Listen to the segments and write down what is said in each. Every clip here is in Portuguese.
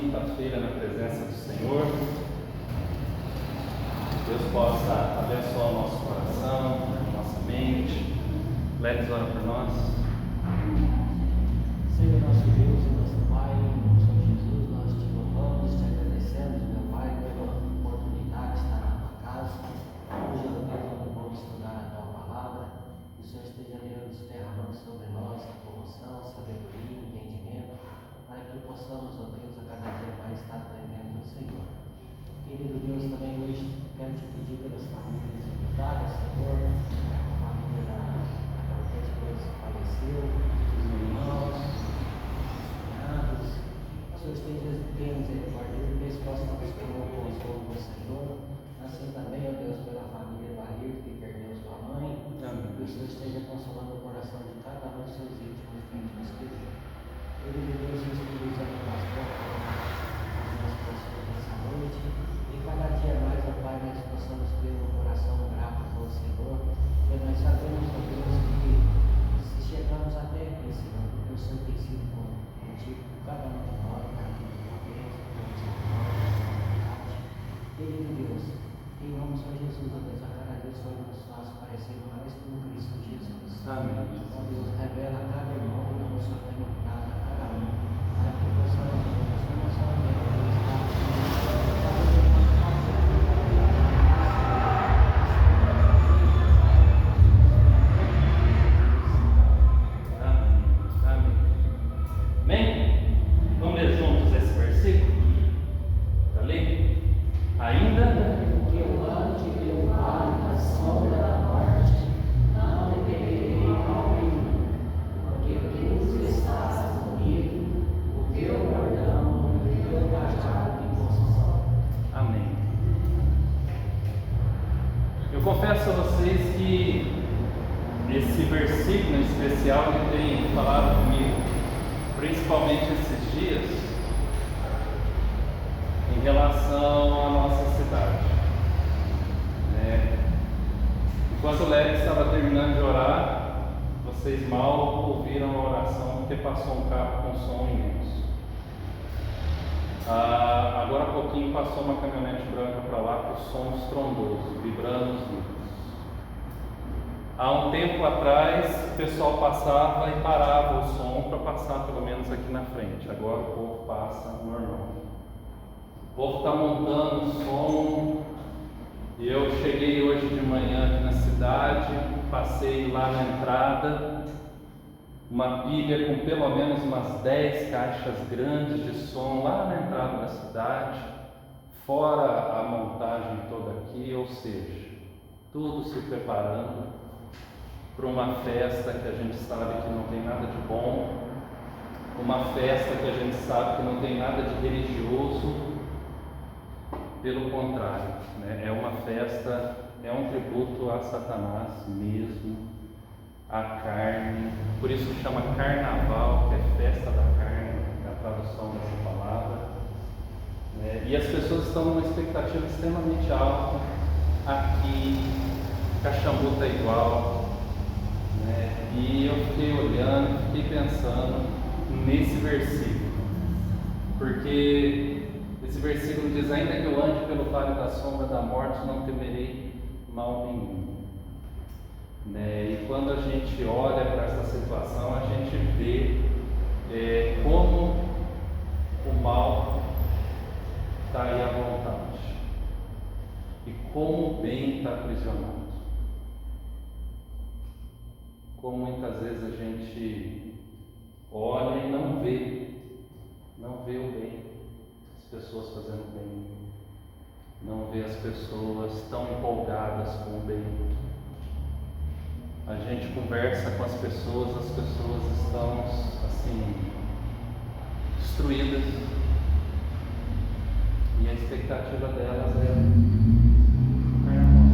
quinta-feira na presença do Senhor. Deus possa abençoar o nosso coração, a nossa mente. Leves, ora por nós. Senhor nosso Deus e nosso Pai, em nome do Senhor Jesus, nós te louvamos, te agradecemos, meu Pai, pela oportunidade de estar na tua casa. Hoje, ó Deus, onde vamos estudar a tua palavra, que o Senhor esteja derramando sobre nós a tua unção, sabedoria, entendimento, para que possamos, ó Deus, a cada dia mais estar aprendendo do Senhor. Querido Deus, também hoje quero te pedir pelas famílias enlutadas, Senhor, a família da Carpete que faleceu, os irmãos, os cunhados. O Senhor esteja tendo misericórdia deles, que possam ter o consolo do Senhor. Assim também, ó Deus, pela família do Ayrton que perdeu sua mãe. Amém. Que o Senhor esteja consolando o coração de cada um dos seus íntimos queridos. Querido Deus, nos cruzamos nas portas das nossas pessoas nessa noite. E cada dia mais, ó Pai, nós possamos ter um coração grato ao Senhor. Porque nós sabemos, ó Deus, que se chegamos até aqui, Senhor, porque o Senhor tem sido contigo com cada um de nós, cada um de nós, querido Deus, em nome do Senhor Jesus, ó Deus, a cada dia o Senhor nos faz parecer mais com Cristo Jesus. Amém. Ó Deus, revela a cada irmão que o Senhor tem dado a cada um, para que possamos, ó Deus, não somente confesso a vocês que esse versículo em especial ele tem falado comigo, principalmente esses dias, em relação à nossa cidade. Enquanto o Lex estava terminando de orar, vocês mal ouviram a oração porque passou um carro com som imenso. Agora há pouquinho passou uma caminhonete branca para lá com som estrondoso, vibrando os vidros. Há um tempo atrás o pessoal passava e parava o som para passar pelo menos aqui na frente. Agora o povo passa normal. O povo está montando o som. E eu cheguei hoje de manhã aqui na cidade, passei lá na entrada, uma pilha com pelo menos umas 10 caixas grandes de som lá na entrada da cidade, fora a montagem toda aqui, ou seja, tudo se preparando para uma festa que a gente sabe que não tem nada de bom, uma festa que a gente sabe que não tem nada de religioso, pelo contrário, é uma festa, é um tributo a Satanás mesmo, a carne, por isso chama carnaval, que é festa da carne, a tradução dessa palavra. E as pessoas estão numa expectativa extremamente alta. Aqui, Caxambu está igual, e eu fiquei olhando, fiquei pensando nesse versículo, porque esse versículo diz: ainda que eu ande pelo vale da sombra da morte, não temerei mal nenhum. E quando a gente olha para essa situação, a gente vê como o mal está aí à vontade e como o bem está aprisionado. Como muitas vezes a gente olha e não vê o bem, as pessoas fazendo bem, não vê as pessoas tão empolgadas com o bem. A gente conversa com as pessoas estão assim, destruídas, e a expectativa delas é o carnaval.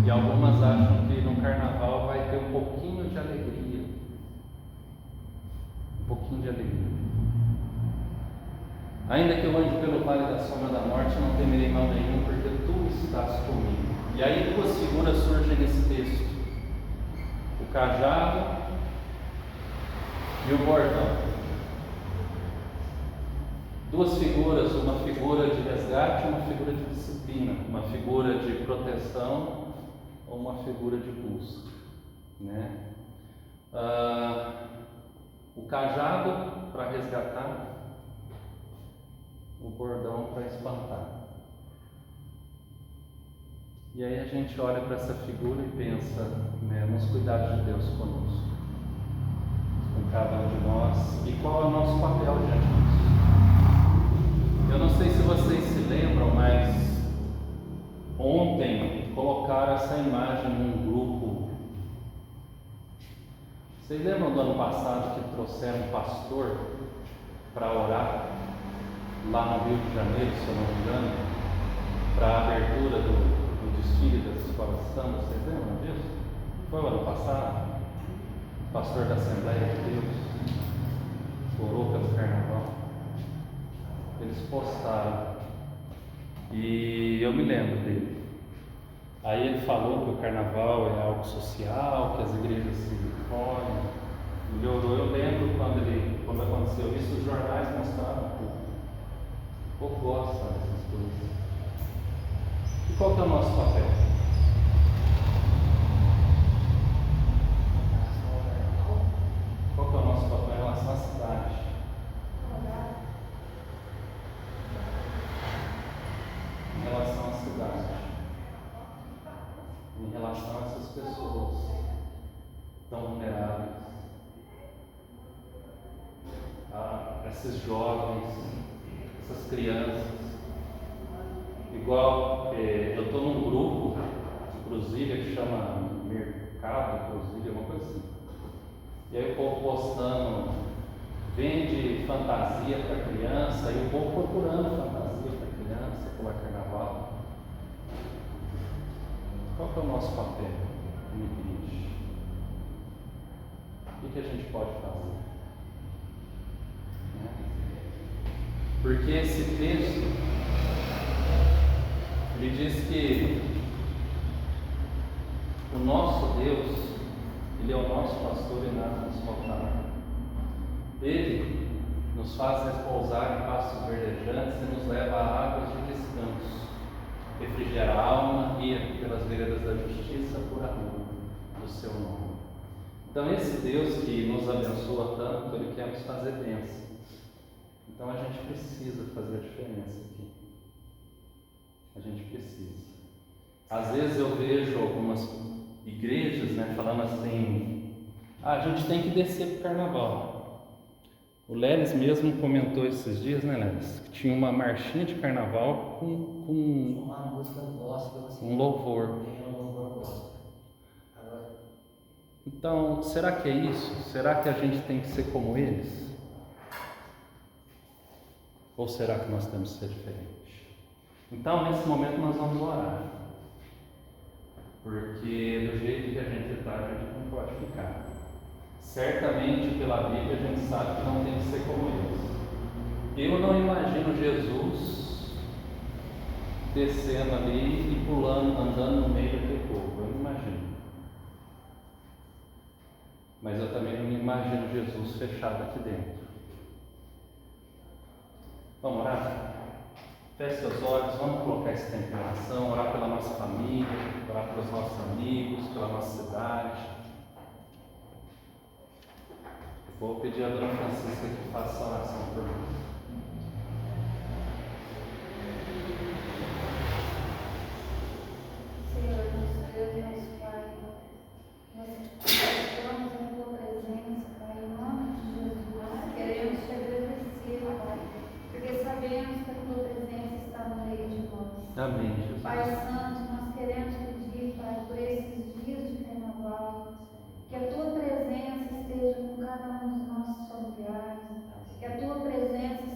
E algumas acham que no carnaval vai ter um pouquinho de alegria, Ainda que eu ande pelo vale da sombra da morte, não temerei mal nenhum, porque tu estás comigo. E aí duas figuras surgem nesse texto: o cajado e o bordão. duas figuras, uma figura de resgate e uma figura de disciplina, uma figura de proteção ou uma figura de busca, né? O cajado para resgatar, o bordão para espantar. E aí a gente olha para essa figura e pensa, né, nos cuidados de Deus conosco, com cada um de nós, e qual é o nosso papel diante disso. Eu não sei se vocês se lembram, mas ontem colocaram essa imagem num grupo. Vocês lembram do ano passado que trouxeram um pastor para orar lá no Rio de Janeiro, se eu não me engano, para a abertura do desfile das escolas de samba? Vocês lembram disso? Foi o ano passado? O pastor da Assembleia de Deus orou pelo carnaval. Eles postaram e eu me lembro dele. Aí ele falou que o carnaval é algo social, que as igrejas se reúnem. Ele orou. Eu lembro quando aconteceu isso, os jornais mostraram tudo. O povo gosta dessas coisas. E qual que é o nosso papel? Qual que é o nosso papel em relação à cidade? Em relação à cidade, em relação a essas pessoas tão vulneráveis, a esses jovens, essas crianças. Igual, eu estou num grupo de Cruzilha que chama Mercado Cruzilha, uma coisa assim. E aí o povo postando, vende fantasia para criança, e o povo procurando fantasia para criança, pular carnaval. Qual que é o nosso papel como igreja? O que a gente pode fazer? Porque esse texto, ele diz que o nosso Deus, Ele é o nosso pastor e nada nos faltará. Ele nos faz repousar em pastos verdejantes e nos leva a águas de descanso, refrigera a alma e guia pelas veredas da justiça por amor do seu nome. Então esse Deus que nos abençoa tanto, Ele quer nos fazer bênção. Então a gente precisa fazer a diferença aqui. A gente precisa. Às vezes eu vejo algumas igrejas, né, falando assim: a gente tem que descer para o carnaval. O Lelis mesmo comentou esses dias, né, Lelis, que tinha uma marchinha de carnaval com uma música gospel, assim, um louvor. tem um louvor gospel. Então, será que é isso? Será que a gente tem que ser como eles? Ou será que nós temos que ser diferentes? Então, nesse momento nós vamos orar. Porque do jeito que a gente está, a gente não pode ficar. Certamente, pela Bíblia, a gente sabe que não tem que ser como eles. Eu não imagino Jesus descendo ali e pulando, andando no meio daquele povo. Eu não imagino. Mas eu também não imagino Jesus fechado aqui dentro. Vamos orar? Feche seus olhos, vamos colocar esse tempo em oração, orar pela nossa família, orar pelos nossos amigos, pela nossa cidade. Eu vou pedir a Dona Francisca que faça essa oração por nós. Senhor, nosso Deus e nosso Pai, nós estamos em Tua presença, Pai, em nome de Jesus. Queremos te agradecer, Pai, porque sabemos que a Tua presença está no meio de nós. Amém, Jesus. Pai Santo, nós queremos pedir, Pai, por esses dias de carnaval, que a Tua presença esteja com cada um dos nossos familiares, que a Tua presença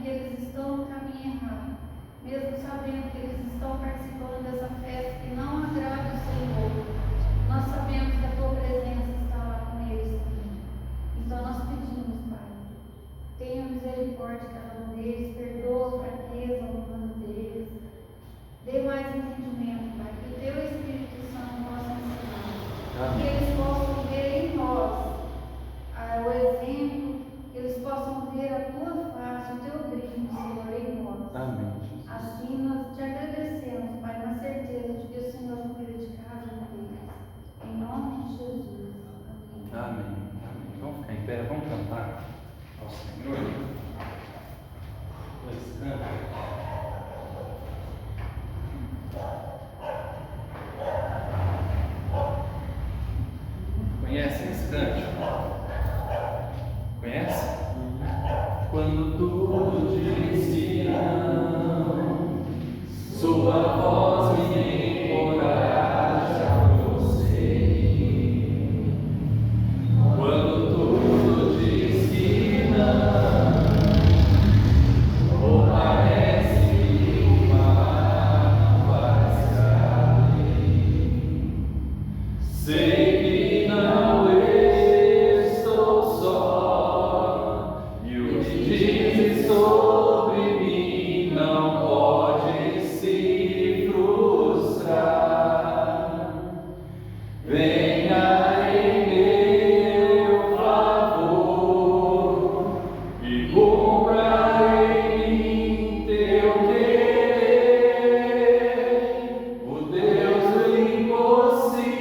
que eles estão no caminho errado, mesmo sabendo que eles estão participando dessa festa que não agrada o Senhor, nós sabemos que a tua presença está lá com eles também. Então nós pedimos, Pai, tenha misericórdia de cada um deles, perdoa a fraqueza humana deles, dê mais entendimento, Pai, que o teu Espírito Santo possa ensinar, que eles possam ver em nós o exemplo, que eles possam ver a tua face, o teu brilho, Senhor, em nós. Amém. Assim nós te agradecemos, Pai, na certeza de que o Senhor não cuida de cada um deles. Em nome de Jesus. Amém. Amém. Amém. Vamos ficar em pé, vamos cantar ao Senhor. Dois cantos. Conhecem esse cântico? Conhece? Quando tudo diz não, sua voz me encoraja a prosseguir. Quando tudo diz que não, ou parece que o mar não vai se abrir, sei que não estou só, e o que dizes sobre mim não pode se frustrar. Venha em meu favor e cumpra em mim teu querer. O Deus do impossível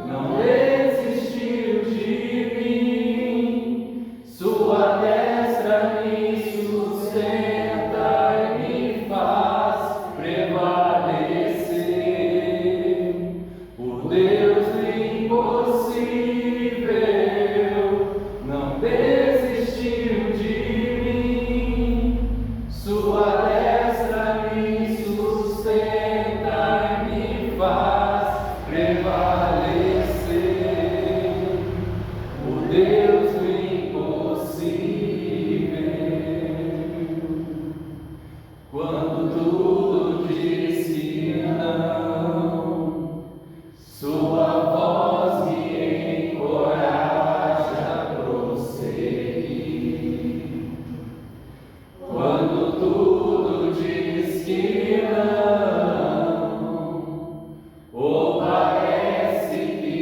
não desistiu de mim. Sua destra me sustenta e me faz prevalecer. O Deus do impossível não desistiu de mim. Sua destra me sustenta e me faz prevalecer. O Deus do impossível. Quando tudo diz que não, sua voz me encoraja a prosseguir. Quando tudo diz que não, ou parece que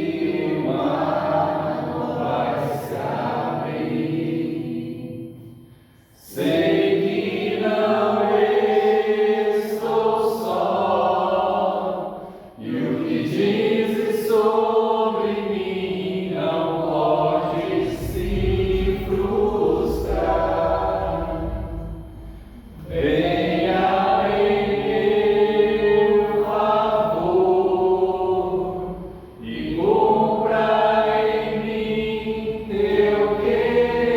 o mar não vai se abrir, sei que não estou só, e o que dizes sobre mim não pode se frustrar. Venha em meu favor e cumpra em mim teu querer.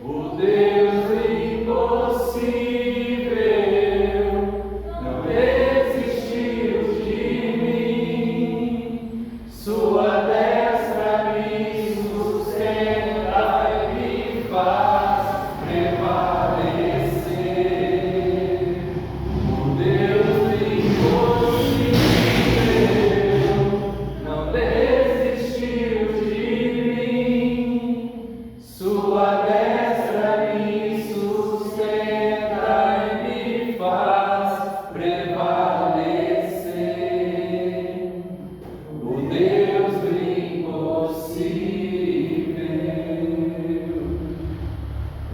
O Deus do impossível não desistiu de mim. Sua destra me sustenta e me faz prevalecer. O Deus do impossível não desistiu de mim. Sua destra me sustenta e me faz prevalecer. O Deus do impossível.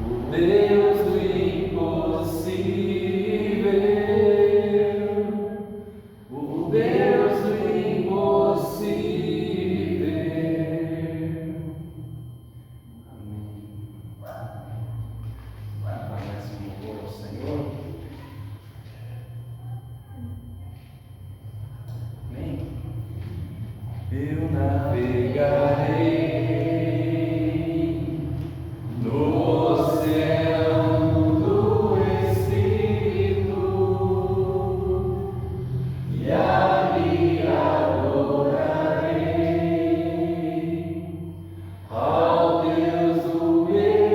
O Deus do impossível. O Deus do impossível. Amém. Mais um louvor ao Senhor. Amém. Eu navegarei no oceano do Espírito e ali adorarei ao Deus do meu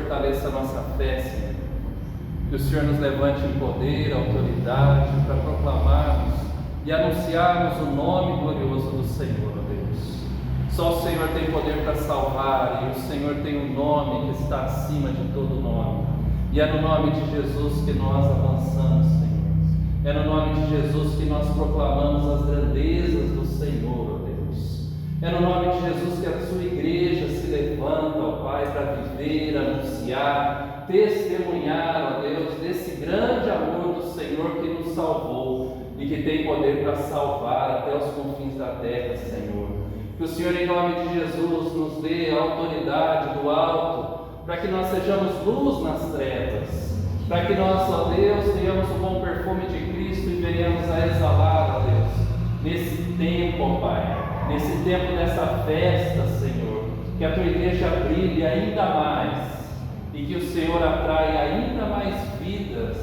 fortaleça a nossa fé, Senhor. Que o Senhor nos levante em poder, autoridade, para proclamarmos e anunciarmos o nome glorioso do Senhor, ó Deus. Só o Senhor tem poder para salvar, e o Senhor tem um nome que está acima de todo nome. E é no nome de Jesus que nós avançamos, Senhor. É no nome de Jesus que nós proclamamos as grandezas do Senhor, ó Deus. É no nome de Jesus que a sua igreja se levanta, ó Pai, para viver, anunciar, testemunhar, ó Deus, desse grande amor do Senhor que nos salvou e que tem poder para salvar até os confins da terra, Senhor. Que o Senhor, em nome de Jesus, nos dê a autoridade do alto, para que nós sejamos luz nas trevas, para que nós, ó Deus, tenhamos o bom perfume de Cristo e venhamos a exalar, ó Deus, nesse tempo, ó Pai, nesse tempo dessa festa, Senhor, que a tua igreja brilhe ainda mais e que o Senhor atraia ainda mais vidas,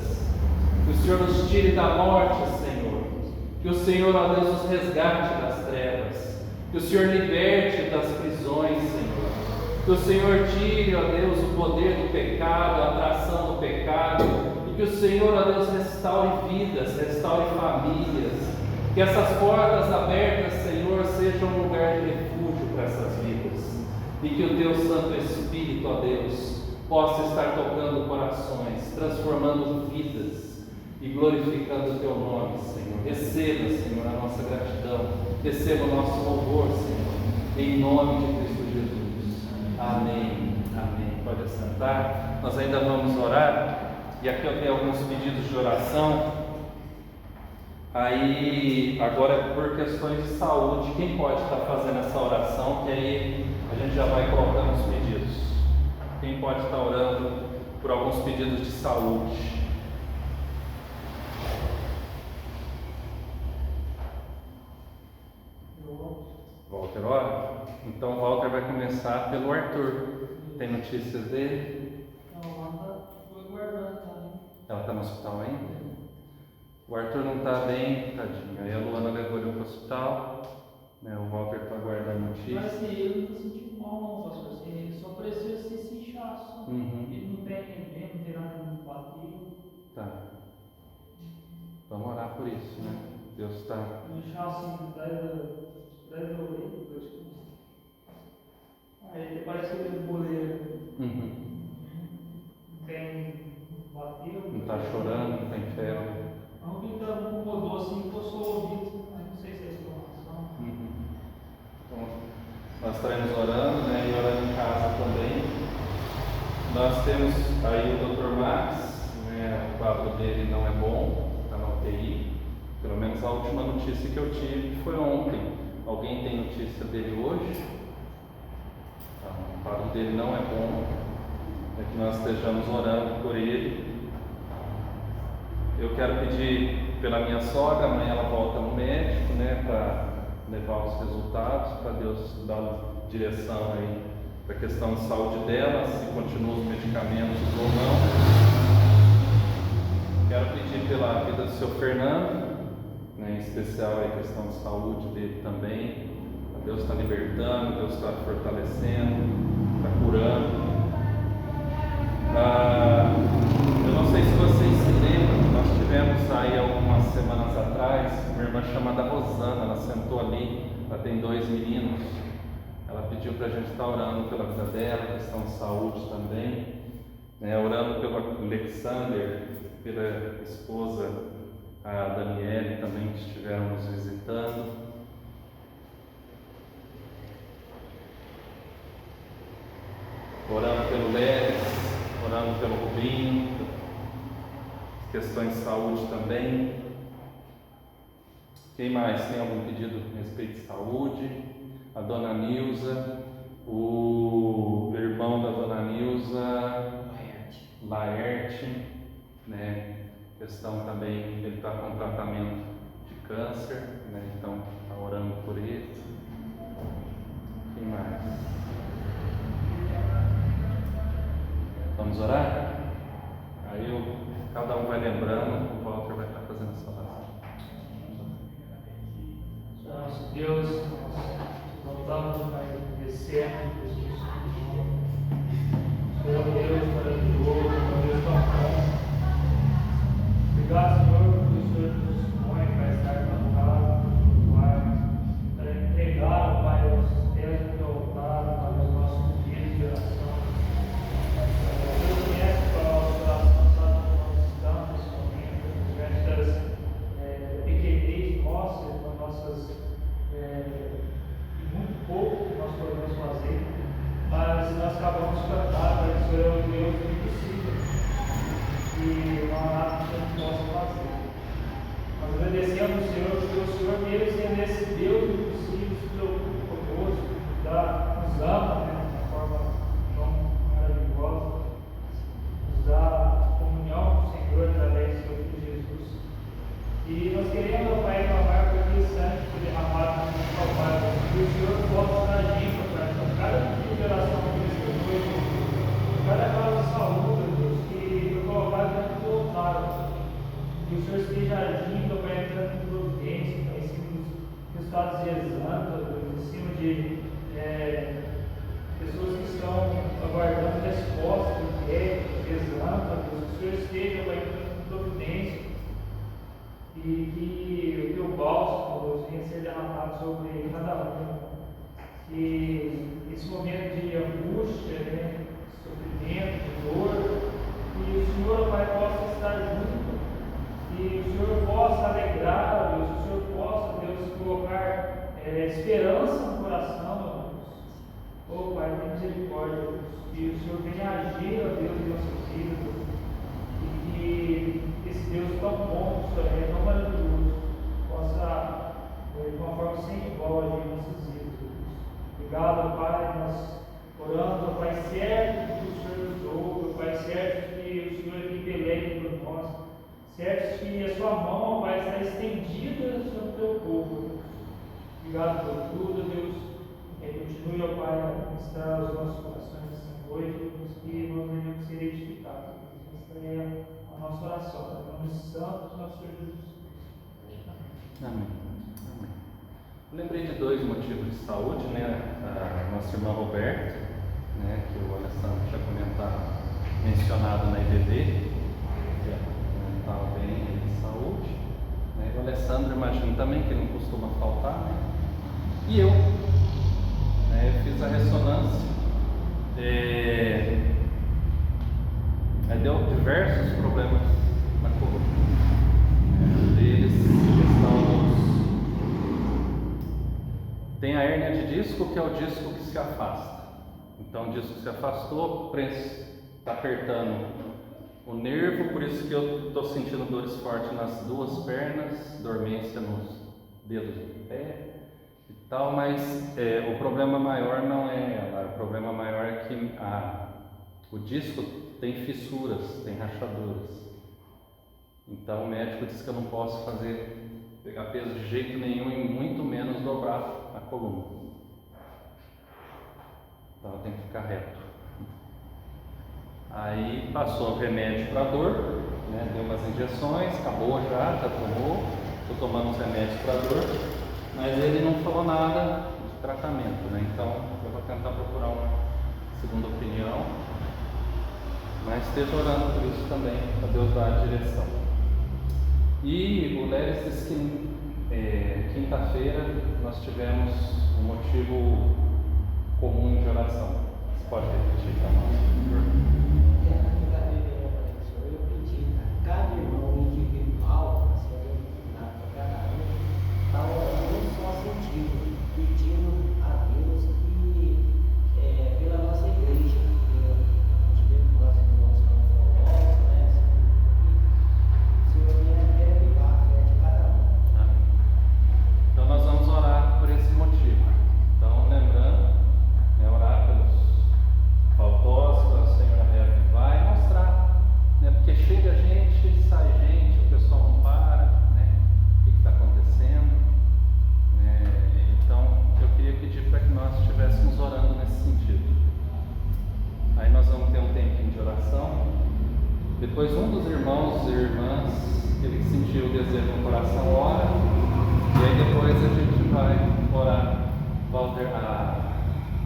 que o Senhor nos tire da morte, Senhor, que o Senhor, ó Deus, nos resgate das trevas, que o Senhor liberte das prisões, Senhor. Que o Senhor tire, ó Deus, o poder do pecado, a atração do pecado, e que o Senhor, ó Deus, restaure vidas, restaure famílias, que essas portas abertas, Senhor, sejam um lugar de refúgio para essas vidas, e que o teu Santo Espírito, ó Deus, possa estar tocando corações, transformando vidas e glorificando o teu nome, Senhor. Receba, Senhor, a nossa gratidão, receba o nosso louvor, Senhor, em nome de Cristo Jesus. Amém, amém. Pode assentar. Nós ainda vamos orar. E aqui eu tenho alguns pedidos de oração. Aí, agora é por questões de saúde. Quem pode estar fazendo essa oração? Que aí a gente já vai colocando os pedidos. Quem pode estar orando por alguns pedidos de saúde? Walter, ora? Então, Walter vai começar pelo Arthur. Tem notícias dele? Não, ela foi guardando, tá? Ela está no hospital ainda? O Arthur não está bem, tadinho. Aí a Luana levou ele para o hospital, né? O Walter está aguardando notícias. Mas assim, ele não está sentindo mal, não, pastor. Assim, ele só precisa se inchaço. Ele não tem nem não tem nada no bater. Tá. Vamos orar por isso, né? Deus está. Um inchaço deve ouvir, Deus. Aí parece que ele boleiro. Não tem bateu. Não está chorando, não tem febre. Não me incomodou assim, coçou o ouvido, mas não sei se é exclamação. Então, nós estaremos orando, né? E orando em casa também. Nós temos aí o Dr. Max, né? O quadro dele não é bom, está na UTI. Pelo menos a última notícia que eu tive foi ontem. Alguém tem notícia dele hoje? O quadro dele não é bom. É que nós estejamos orando por ele. Eu quero pedir pela minha sogra, amanhã ela volta no médico, né, para levar os resultados, para Deus dar uma direção aí para a questão de saúde dela, se continua os medicamentos ou não. Quero pedir pela vida do seu Fernando, né, em especial a questão de saúde dele também. Deus está libertando, Deus está fortalecendo, está curando. Eu não sei se vocês se lembram, nós tivemos aí algumas semanas atrás uma irmã chamada Rosana, ela sentou ali, ela tem 2 meninos, Ela pediu para a gente estar orando pela vida dela, questão de saúde também, né? Orando pelo Alexander, pela esposa, a Daniele também, que estiveram nos visitando. Orando pelo Leves, orando pelo Rubinho, questões de saúde também. Quem mais tem algum pedido a respeito de saúde? A dona Nilza, o irmão da dona Nilza, Laerte, né? Questão também, ele está com tratamento de câncer, né? Então está orando por ele. Quem mais? Vamos orar? Aí cada um vai lembrando, o Walter vai estar fazendo essa oração. Nosso Deus, nós voltamos para agradecer por Jesus. Senhor Deus maravilhoso, Deus tão bom. Obrigado, Senhor, por o Senhor nos dispõe para estar cantado no Pai, para entregar, Pai, os pés do teu altar, para os nossos dias de oração. Muito pouco que nós podemos fazer, mas nós acabamos de cantar, mas o Senhor é um Deus do impossível e não há nada que a gente possa fazer. Nós agradecemos, Senhor, porque o Senhor, mesmo sendo esse Deus do impossível, se preocupa conosco, nos ama, né, de uma forma tão maravilhosa, nos dá comunhão com o Senhor através do Senhor Jesus. E nós queremos, Pai, clamar por aquele sangue que foi derramado no Pai, que o Senhor possa estar agindo, Pai, para cada tipo de oração que nós temos, cada casa de saúde, Deus, que foi colocado dentro do altar, que o Senhor esteja agindo, Pai, entrando em providência, Pai, em cima dos resultados de exame, Deus, em cima de pessoas que estão aguardando resposta de exame, Deus, que o Senhor esteja, Pai, entrando em providência. E que o teu bálsamo venha ser derramado sobre cada um. Que esse momento de angústia, né, sofrimento, de dor, que o Senhor, Pai, possa estar junto, que o Senhor possa alegrar, Deus, que o Senhor possa, Deus, colocar esperança no coração, Deus. Oh, Pai, tem misericórdia, Deus, que o Senhor venha agir, ó Deus, em nossas vidas, Deus. E que esse Deus tão bom, que o Senhor é tão maravilhoso, possa, de uma forma sem igual, agir em nossas vidas. Obrigado, Pai, nós orando, Pai, certo que o Senhor nos ouve, Pai, certo que o Senhor é pelegue por nós, certo que a sua mão, Pai, está estendida sobre o teu povo. Obrigado por tudo, Deus. Continue, ó Pai, a ministrar os nossos corações nessa noite, que nós venhamos ser edificados. Esta é a nossa oração, em nome santo do nosso Senhor Jesus. Amém. Amém. Eu lembrei de dois motivos de saúde, né? A nossa irmã Roberta, né, que o Alessandro tinha mencionado na IBD, que estava bem de saúde. Né? O Alessandro, imagino também, que não costuma faltar, né? E eu, né, eu fiz a ressonância. Deu diversos problemas na coluna. Deles, tem a hérnia de disco, que é o disco que se afasta. Então o disco se afastou, está apertando o nervo, por isso que eu estou sentindo dores fortes nas duas pernas, dormência nos dedos do pé e tal, mas o problema maior não é ela, o problema maior é que o disco tem fissuras, tem rachaduras. Então o médico disse que eu não posso pegar peso de jeito nenhum e muito menos dobrar a coluna. Então ela tem que ficar reto. Aí passou o remédio para dor, né? Deu umas injeções, acabou já tomou. Estou tomando os remédios para dor, mas ele não falou nada de tratamento, né? Então eu vou tentar procurar uma segunda opinião. Mas esteja orando por isso também, para Deus dar a direção. E o Leris disse que quinta-feira nós tivemos um motivo comum de oração. Você pode repetir para nós, por favor? Eu pedi a cada irmão individual, para cada um, está orando num só sentido, pedindo a Deus que, pela nossa igreja, porque a gente vê que nós irmãos são formosos, né? O Senhor quer revivar a fé de cada um. Amém. Então nós vamos orar por esse motivo. Então, lembrando, orar pelos faltosos, para a Senhora reavivar e mostrar, né? Porque chega gente, sai gente, o pessoal não para, né? O que está acontecendo? Então, eu queria pedir para que nós estivéssemos orando nesse sentido. Aí nós vamos ter um tempinho de oração. Depois um dos irmãos e irmãs, ele sentiu o desejo no coração, ora. E aí depois a gente vai orar. Walter,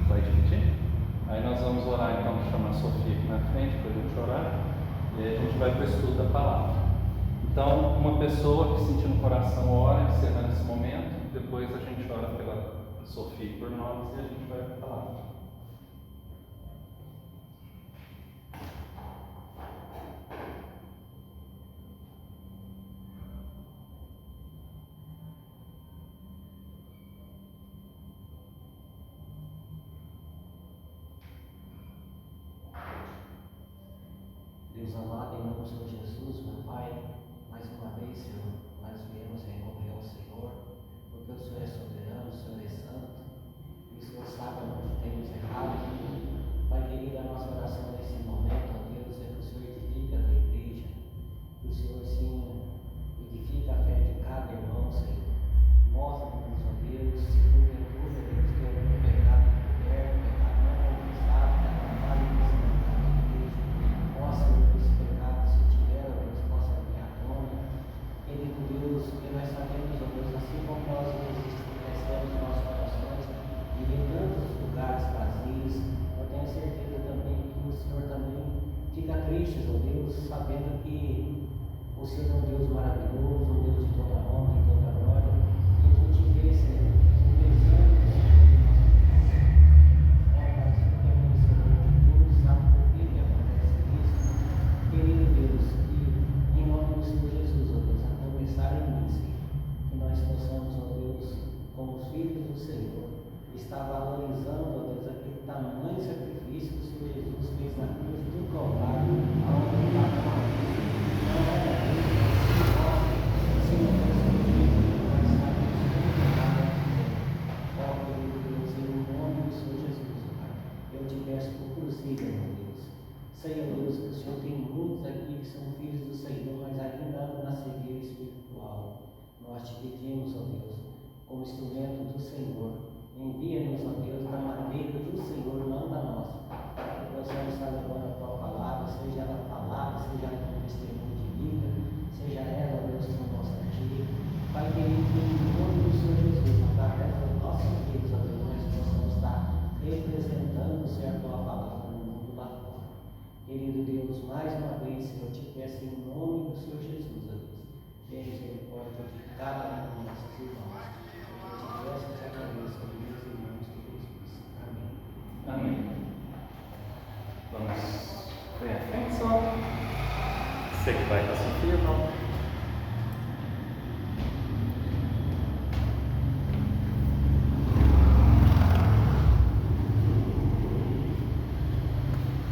vai dividir? Aí nós vamos orar, então chamar a Sofia aqui na frente para a gente orar. E aí a gente vai para o estudo da palavra. Então, uma pessoa que sentiu no coração ora, encerrando esse momento. Depois a gente ora pela Sofia e por nós e a gente vai para a palavra. Deus amado, em nome do Senhor Jesus, meu Pai, mais uma vez, Senhor, nós viemos recorrer ao Senhor, porque o Senhor é soberano, o Senhor é santo, e o Senhor sabe onde temos errado. Pai querido, a nossa oração nesse momento, ó Deus, é que o Senhor edifique a tua igreja, que o Senhor, sim, edifique a fé de cada irmão, Senhor. Mostra-nos, ó Deus, se porventura, Deus, tem algum pecado coberto, pecado não confessado, que atrapalha o crescimento da igreja. Mostra esse pecado, se tiver, ó Deus, possa vir à tona. Querido Deus, que nós sabemos, ó Deus, assim como nós recebemos nossos corações e em tantos lugares vazios, eu tenho certeza também que o Senhor também fica triste, ó Deus, sabendo que o Senhor é um Deus maravilhoso, um Deus de toda honra e toda glória, e a gente vê, Senhor, pensando, querido Deus, que em nome do Senhor Jesus, ó Deus, a começar em mim, Senhor, que nós possamos, ó Deus, como filhos do Senhor, estar valorizando, ó Deus, aquele tamanho sacrifício que o Senhor Jesus fez na cruz do Calvário, aonde ele pagou a vida. Não era ele, Senhor, nós sabemos que nada é. Ó querido Deus, em nome do Senhor Jesus, ó Pai, eu te peço por crucifica, meu Deus. Senhor Deus, que o Senhor tem muitos aqui que são filhos do Senhor, mas ainda andam na cegueira espiritual. Nós te pedimos, ó Deus, como instrumento do Senhor, envia-nos, ó Deus, da maneira do Senhor, não da nossa, para que possamos estar levando a tua palavra, seja ela falada, seja ela com testemunho de vida, seja ela, ó Deus, com nossa dia. Pai querido, que em nome do Senhor Jesus, através das nossas vidas, ó Deus, nós possamos estar representando, Senhor, a tua palavra no mundo lá fora. Querido Deus, mais uma vez, Senhor, eu te peço em nome do Senhor Jesus, ó Deus, tenha misericórdia de cada um de nossos irmãos. Eu te peço e te agradeço, ó Deus, em nome de Jesus. Amém. Amém. Vamos bem à frente, só. Você que vai com a Sofia, não?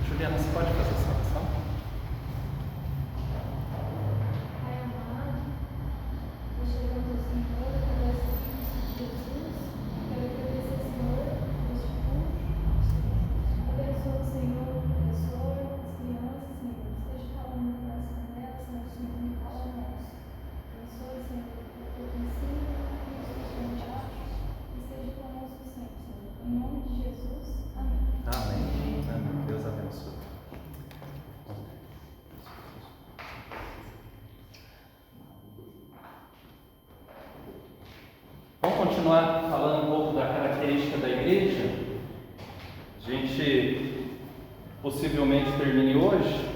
Juliana, você pode fazer essa oração? Pai amado, nós chegamos ao Senhor através do Filho de Jesus. Quero agradecer, Senhor, por este culto. Abençoa o Senhor, o professor, as crianças, Senhor. Esteja falando no coração delas, Senhor, o Senhor me fala a nós. Abençoe, Senhor, o teu ensino, os teus contatos, e esteja conosco sempre, Senhor. Em nome de Jesus, amém. Amém. Amém. Deus abençoe. Vamos continuar falando um pouco da característica da igreja. A gente possivelmente termine hoje.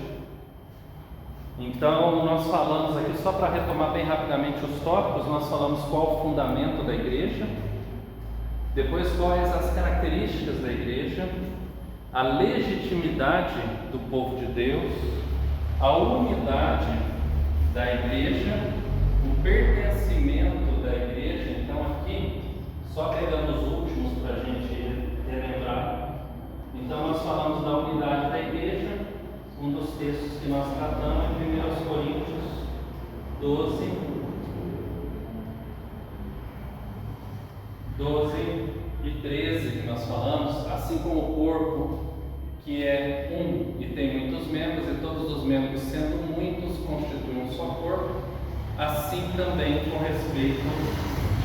Então, nós falamos aqui, só para retomar bem rapidamente os tópicos, nós falamos qual o fundamento da igreja. Depois quais as características da igreja, a legitimidade do povo de Deus, a unidade da igreja, o pertencimento da igreja. Então aqui, só pegando os últimos para a gente relembrar. Então nós falamos da unidade da igreja, um dos textos que nós tratamos em 1 Coríntios 12 e 13, que nós falamos, assim como o corpo, que é um e tem muitos membros, e todos os membros, sendo muitos, constituem um só corpo, assim também com respeito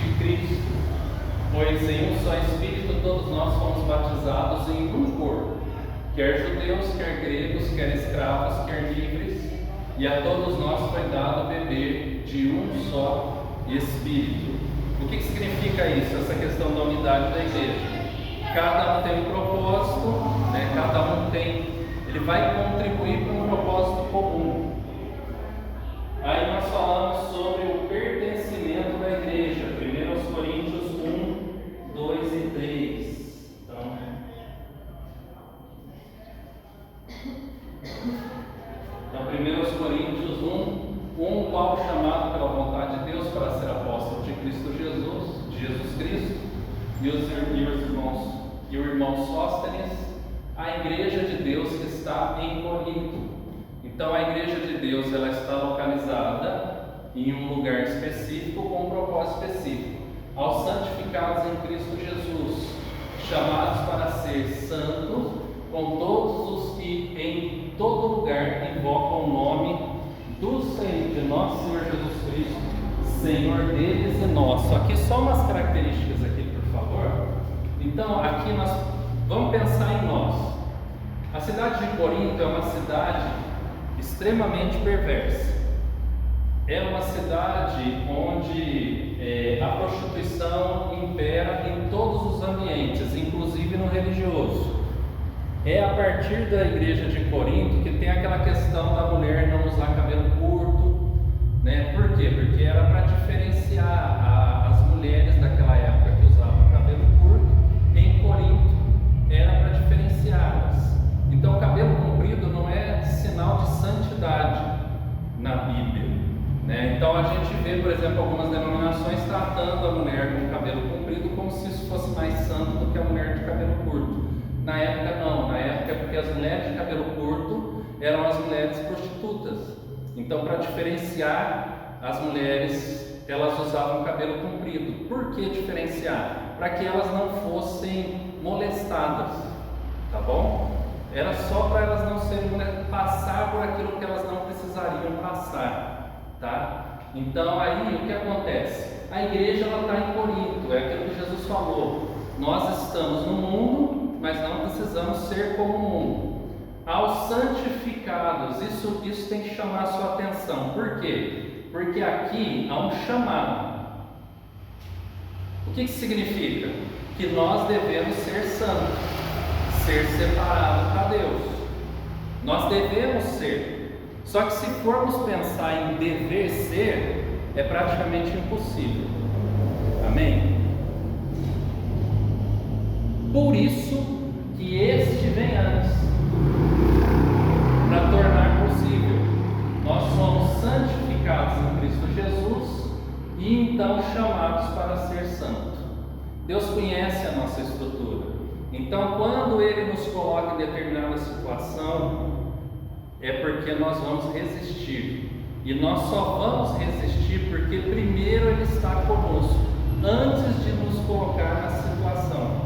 de Cristo. Pois em um só Espírito todos nós fomos batizados em um corpo, quer judeus, quer gregos, quer escravos, quer livres, e a todos nós foi dado beber de um só Espírito. O que significa isso? Essa questão da unidade da igreja. Cada um tem um propósito, né? Cada um ele vai contribuir para um propósito comum. Aí nós falamos sobre o pertencimento da igreja, 1 Coríntios 1, 2 e 3. Então 1 Coríntios 1, qual chamado pela vontade de Deus para ser apóstolo de Cristo Jesus, de Jesus Cristo, e o irmão Sóstenes, a igreja de Deus que está em Corinto. Então a igreja de Deus ela está localizada em um lugar específico com um propósito específico. Aos santificados em Cristo Jesus, chamados para ser santos, com todos os que em todo lugar invocam o nome do Senhor, de nosso Senhor Jesus Cristo, Senhor deles e nosso. Aqui só umas características aqui, por favor. Então aqui nós vamos pensar em nós. A cidade de Corinto é uma cidade extremamente perversa. É uma cidade onde a prostituição impera em todos os ambientes, inclusive no religioso. É a partir da igreja de Corinto que tem aquela questão da mulher não usar cabelo curto, né? Por quê? Porque era para diferenciar as mulheres daquela época que usavam cabelo curto. Em Corinto era para diferenciá-las. Então o cabelo comprido não é sinal de santidade na Bíblia, né? Então a gente vê, por exemplo, algumas denominações tratando a mulher com cabelo comprido como se isso fosse mais santo do que a mulher de cabelo curto. Na época não, na época é porque as mulheres de cabelo curto eram as mulheres prostitutas. Então para diferenciar as mulheres, elas usavam cabelo comprido. Por que diferenciar? Para que elas não fossem molestadas, tá bom? Era só para elas não serem passar por aquilo que elas não precisariam passar, tá? Então aí o que acontece? A igreja ela está em Corinto, é aquilo que Jesus falou. Nós estamos no mundo, mas não precisamos ser como o mundo. Aos santificados, isso tem que chamar a sua atenção. Por quê? Porque aqui há um chamado. O que significa? Que nós devemos ser santos, ser separados para Deus. Nós devemos ser. Só que se formos pensar em dever ser, é praticamente impossível. Amém? Por isso que este vem antes, para tornar possível. Nós somos santificados em Cristo Jesus e então chamados para ser santos. Deus conhece a nossa estrutura. Então quando Ele nos coloca em determinada situação, é porque nós vamos resistir. E nós só vamos resistir porque primeiro Ele está conosco, antes de nos colocar na situação.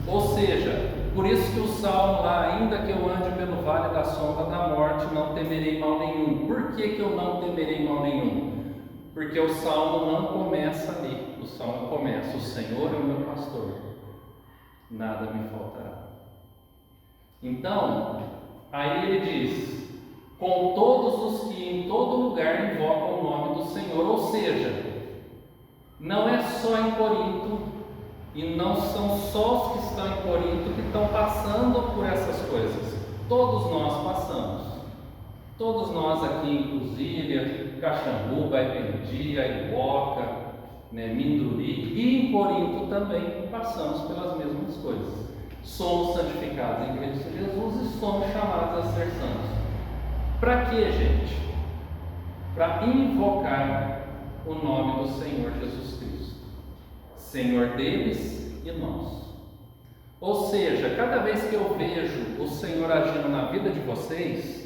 Ou seja, por isso que o Salmo lá, ainda que eu ande pelo vale da sombra da morte, não temerei mal nenhum. Por que eu não temerei mal nenhum? Porque o Salmo não começa ali. O Salmo começa: o Senhor é o meu pastor, nada me faltará. Então, aí ele diz: com todos os que em todo lugar invocam o nome do Senhor. Ou seja, não é só em Corinto, e não são só os que estão em Corinto que estão passando por essas coisas. Todos nós passamos. Todos nós aqui em Cruzília, Caxambu, Baipendi, Iboca, né, Minduri, e em Corinto também passamos pelas mesmas coisas. Somos santificados em Cristo Jesus e somos chamados a ser santos. Para quê, gente? Para invocar o nome do Senhor Jesus Cristo, Senhor deles e nós. Ou seja, cada vez que eu vejo o Senhor agindo na vida de vocês,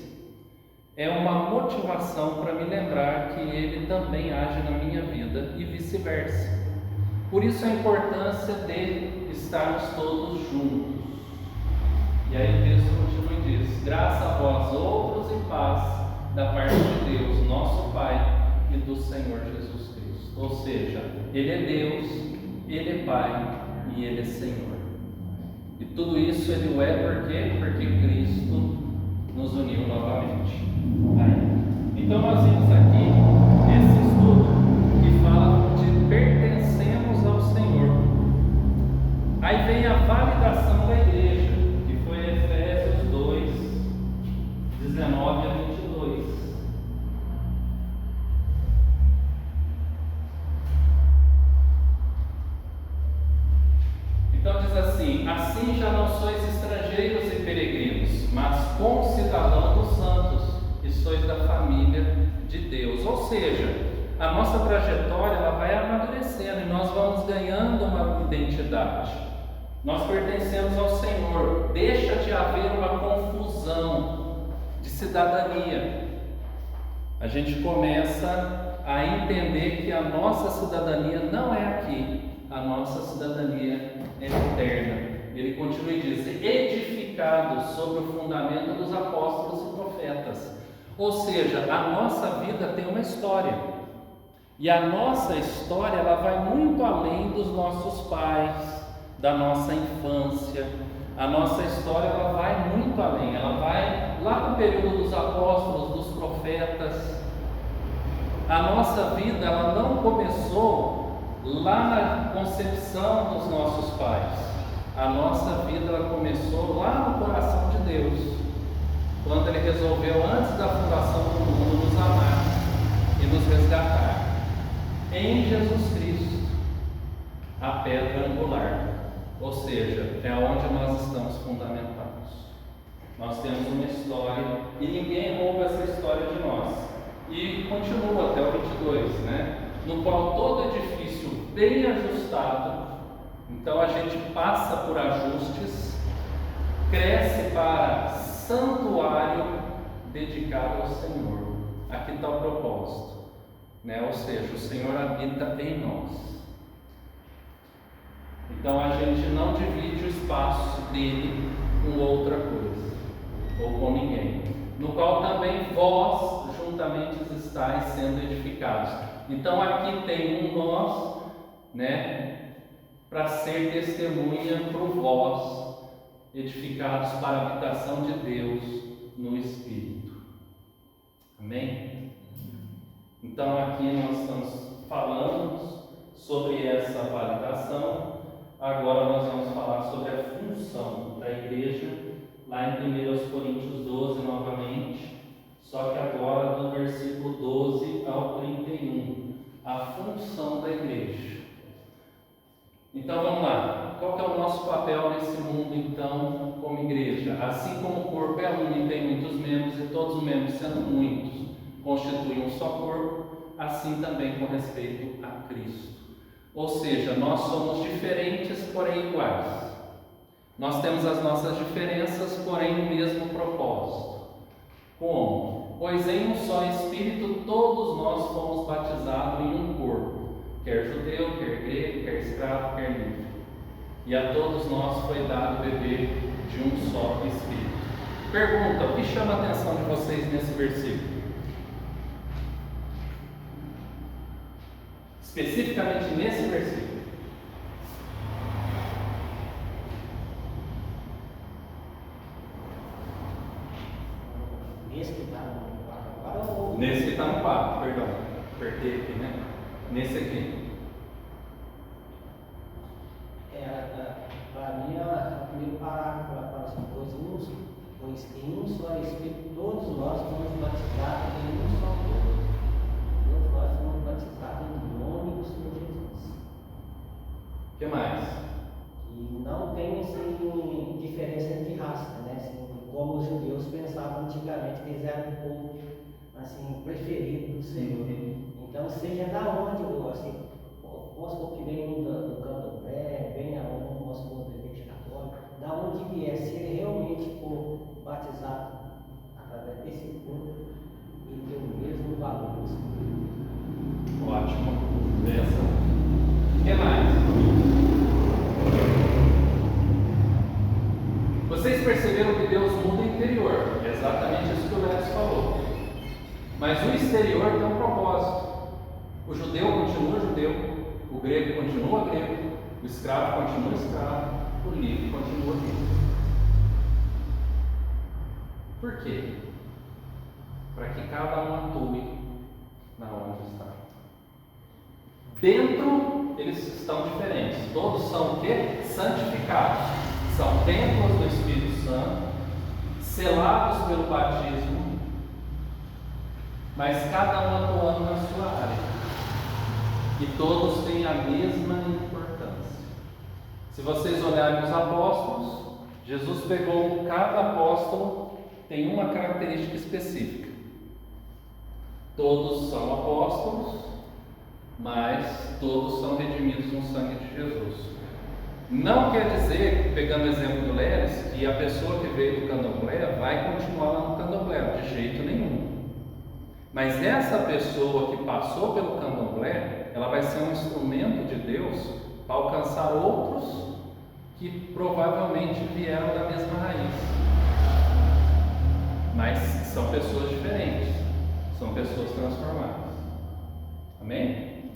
é uma motivação para me lembrar que Ele também age na minha vida e vice-versa. Por isso a importância de estarmos todos juntos. E aí o texto continua e diz: graça a vós outros e paz da parte de Deus, nosso Pai, e do Senhor Jesus Cristo. Ou seja, Ele é Deus, Ele é Pai e Ele é Senhor. E tudo isso Ele o é por quê? Porque Cristo nos uniu novamente. Então nós vimos aqui esse estudo que fala de pertencemos ao Senhor. Aí vem a validação da igreja, que foi Efésios 2, 19 a 22. Então diz assim: assim já não sois estrangeiros e peregrinos, mas concidadãos dos santos, e sois da família de Deus. Ou seja, a nossa trajetória ela vai amadurecendo e nós vamos ganhando uma identidade. Nós pertencemos ao Senhor. Deixa de haver uma confusão de cidadania. A gente começa a entender que a nossa cidadania não é aqui, a nossa cidadania é eterna. Ele continua e diz: edificados sobre o fundamento dos apóstolos e profetas. Ou seja, a nossa vida tem uma história. E a nossa história ela vai muito além dos nossos pais, da nossa infância. A nossa história ela vai muito além. Ela vai lá no período dos apóstolos, dos profetas. A nossa vida ela não começou lá na concepção dos nossos pais. A nossa vida ela começou lá no coração de Deus, quando Ele resolveu, antes da fundação do mundo, nos amar e nos resgatar. Em Jesus Cristo, a pedra angular, ou seja, é onde nós estamos fundamentados. Nós temos uma história e ninguém rouba essa história de nós. E continua até o 22, né? No qual todo edifício bem ajustado, então a gente passa por ajustes, cresce para santuário dedicado ao Senhor. Aqui está o propósito, né? Ou seja, o Senhor habita em nós. Então a gente não divide o espaço dele com outra coisa ou com ninguém, no qual também vós juntamente estáis sendo edificados. Então aqui tem um nós, né, para ser testemunha para o vós, edificados para a habitação de Deus no Espírito. Amém? Então aqui nós estamos falando sobre essa validação. Agora nós vamos falar sobre a função da igreja, lá em 1 Coríntios 12 novamente, só que agora do versículo 12 ao 31, a função da igreja. Então vamos lá, qual que é o nosso papel nesse mundo então como igreja? Assim como o corpo é um e tem muitos membros, e todos os membros sendo muitos constituem um só corpo, assim também com respeito a Cristo. Ou seja, nós somos diferentes, porém iguais. Nós temos as nossas diferenças, porém o mesmo propósito. Como? Pois em um só Espírito todos nós fomos batizados em um corpo, quer judeu, quer grego, quer escravo, quer livre. E a todos nós foi dado beber de um só Espírito. Pergunta: o que chama a atenção de vocês nesse versículo? Especificamente nesse versículo. Nesse que está no 4 agora ou... Nesse que está no 4, perdão. Apertei aqui, né? Nesse aqui. Para mim, é o primeiro parágrafo, ela fala assim: pois em um só Espírito todos nós fomos batizados em um só corpo. Todos nós fomos batizados em nome do Senhor Jesus. O que mais? E não tem assim, diferença entre raça, né? Assim, como os judeus pensavam antigamente que eles eram o povo assim, preferido do Senhor. Então, seja da onde, assim, vamos supor que vem um do candomblé, venha um, vamos supor, da igreja católica, da onde vier, se ele realmente for batizado através desse corpo, ele tem o mesmo valor do Senhor. Ótimo. Benção. O que mais? Vocês perceberam que Deus muda o interior. É exatamente isso que o Léo falou. Mas o exterior tem um propósito. O judeu continua judeu, o grego continua grego, o escravo continua escravo, o livre continua livre. Por quê? Para que cada um atue na onde está. Dentro, eles estão diferentes. Todos são o quê? Santificados. São templos do Espírito Santo, selados pelo batismo, mas cada um atuando na sua área. E todos têm a mesma importância. Se vocês olharem os apóstolos, Jesus pegou cada apóstolo, tem uma característica específica. Todos são apóstolos, mas todos são redimidos no sangue de Jesus. Não quer dizer, pegando o exemplo do Leles, que a pessoa que veio do candomblé vai continuar lá no candomblé, de jeito nenhum. Mas essa pessoa que passou pelo candomblé, ela vai ser um instrumento de Deus para alcançar outros que provavelmente vieram da mesma raiz. Mas são pessoas diferentes, são pessoas transformadas. Amém?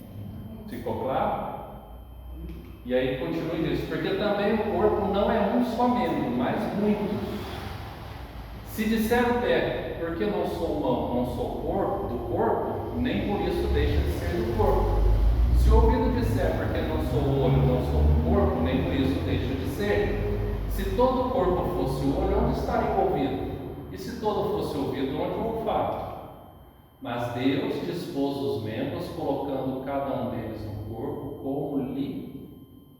Ficou claro? E aí continue nisso, porque também o corpo não é um só membro, mas muitos. Se disser o pé, porque não sou mão, não sou corpo do corpo, nem por isso deixa de ser do corpo. Se o ouvido disser, porque não sou olho, não sou do corpo, nem por isso deixa de ser. Se todo o corpo fosse o olho, onde estaria o ouvido? E se todo fosse o ouvido, onde o olfato? Mas Deus dispôs os membros, colocando cada um deles no corpo, como lhe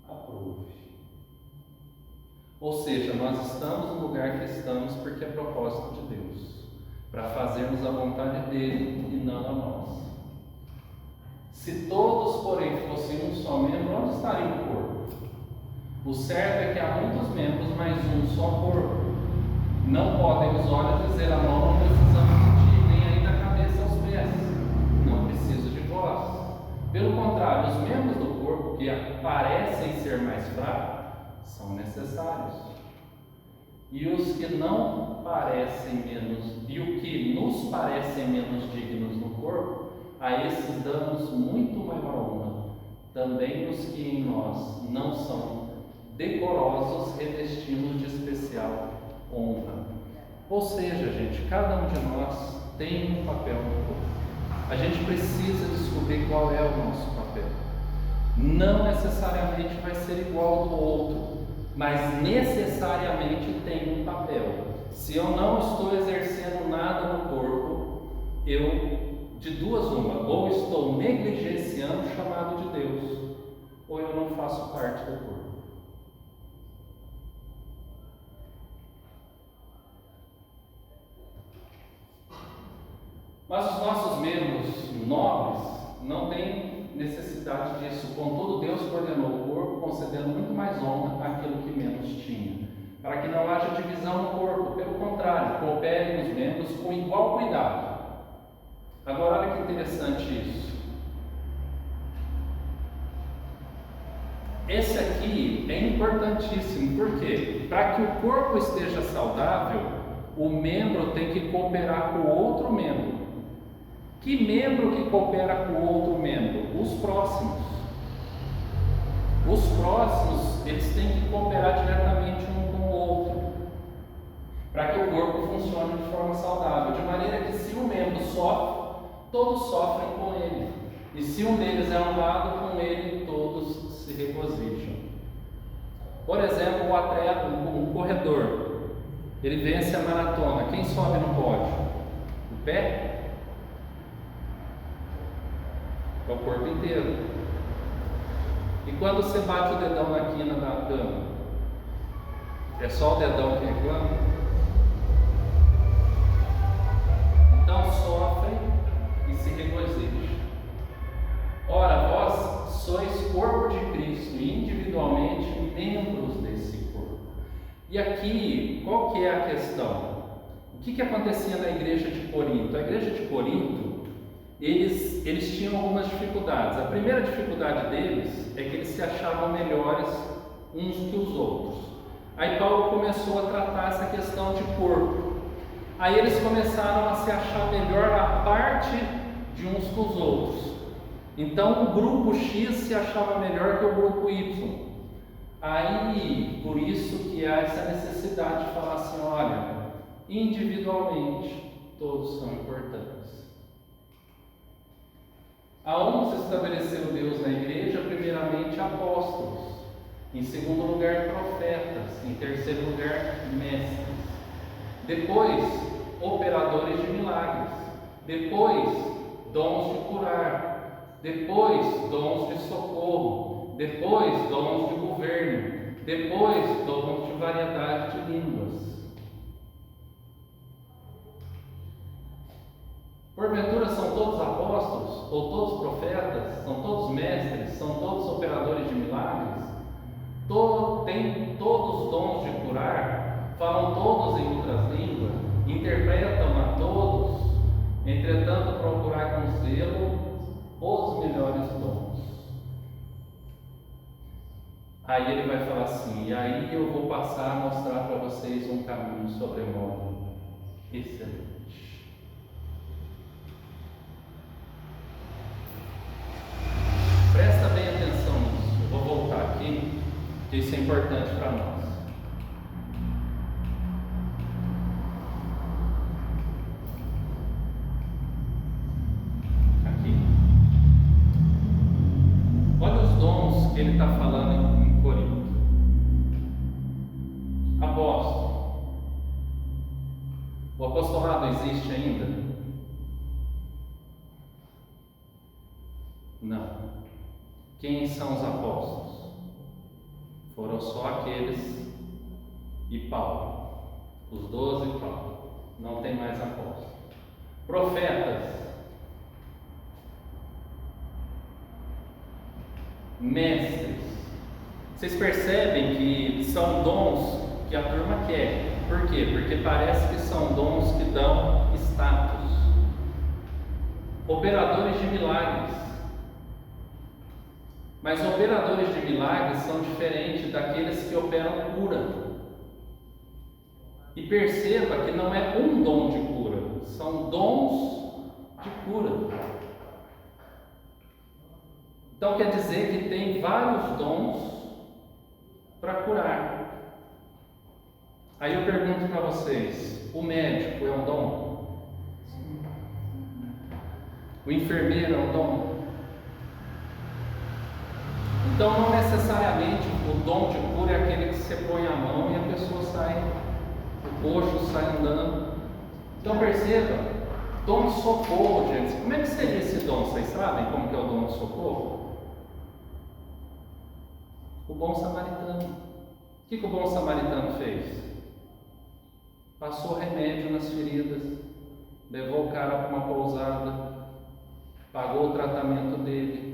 aprouve. Ou seja, nós estamos no lugar que estamos porque é propósito de Deus, para fazermos a vontade dele e não a nós. Se todos, porém, fossem um só membro, onde estaria o corpo? O certo é que há muitos membros, mas um só corpo. Não podem os olhos dizer a mão, não precisamos de ti, nem ainda a cabeça aos pés. Não preciso de vós. Pelo contrário, os membros do corpo que parecem ser mais fracos são necessários. E os que não parecem menos, e o que nos parecem menos dignos no corpo, a esses damos muito maior honra. Também os que em nós não são decorosos revestimos de especial honra. Ou seja, gente, cada um de nós tem um papel no corpo. A gente precisa descobrir qual é o nosso papel. Não necessariamente vai ser igual ao do outro, mas necessariamente tem um papel. Se eu não estou exercendo nada no corpo, de duas uma, ou estou negligenciando o chamado de Deus, ou eu não faço parte do corpo. Mas os nossos membros nobres não têm necessidade disso. Contudo, Deus coordenou o corpo, concedendo muito mais honra àquilo que menos tinha, para que não haja divisão no corpo. Pelo contrário, cooperem os membros com igual cuidado. Agora, olha que interessante isso. Esse aqui é importantíssimo, por quê? Para que o corpo esteja saudável, o membro tem que cooperar com o outro membro. Que membro que coopera com o outro membro? Os próximos. Os próximos, eles têm que cooperar diretamente um com o outro, para que o corpo funcione de forma saudável, de maneira que se um membro sofre, todos sofrem com ele, e se um deles é honrado, com ele todos se regozijam. Por exemplo, o atleta, um corredor, ele vence a maratona, quem sobe no pódio? O pé? É o corpo inteiro. E quando você bate o dedão na quina da cama, é só o dedão que reclama? Então sofre e se regozija. Ora, vós sois corpo de Cristo e individualmente membros desse corpo. E aqui, qual que é a questão? O que acontecia na igreja de Corinto? A igreja de Corinto, eles tinham algumas dificuldades. A primeira dificuldade deles é que eles se achavam melhores uns que os outros. Aí Paulo começou a tratar essa questão de corpo. Aí eles começaram a se achar melhor a parte de uns que os outros. Então o grupo X se achava melhor que o grupo Y. Aí, por isso que há essa necessidade de falar assim, olha, individualmente todos são importantes. Aonde se estabeleceu Deus na igreja? Primeiramente apóstolos, em segundo lugar profetas, em terceiro lugar mestres, depois operadores de milagres, depois dons de curar, depois dons de socorro, depois dons de governo, depois dons de variedade de línguas. Porventura são todos apóstolos, ou todos profetas, são todos mestres, são todos operadores de milagres, têm todos os dons de curar, falam todos em outras línguas, interpretam a todos, entretanto procurar com zelo os melhores dons. Aí ele vai falar assim, e aí eu vou passar a mostrar para vocês um caminho sobremodo excelente. Presta bem atenção nisso. Eu vou voltar aqui, que isso é importante para nós. Aqui. Olha os dons que ele está falando em Corinto. Apóstolo. O apostolado existe ainda? Não. Quem são os apóstolos? Foram só aqueles e Paulo, os 12 e Paulo, não tem mais apóstolos. Profetas, mestres, vocês percebem que são dons que a turma quer. Por quê? Porque parece que são dons que dão status. Operadores de milagres. Mas operadores de milagres são diferentes daqueles que operam cura. E perceba que não é um dom de cura, são dons de cura. Então quer dizer que tem vários dons para curar. Aí eu pergunto para vocês, o médico é um dom? O enfermeiro é um dom? Então, não necessariamente o dom de cura é aquele que você põe a mão e a pessoa sai, o coxo sai andando. Então, perceba, dom de socorro, gente. Como é que seria esse dom? Vocês sabem como que é o dom de socorro? O bom samaritano. O que o bom samaritano fez? Passou remédio nas feridas, levou o cara para uma pousada, pagou o tratamento dele,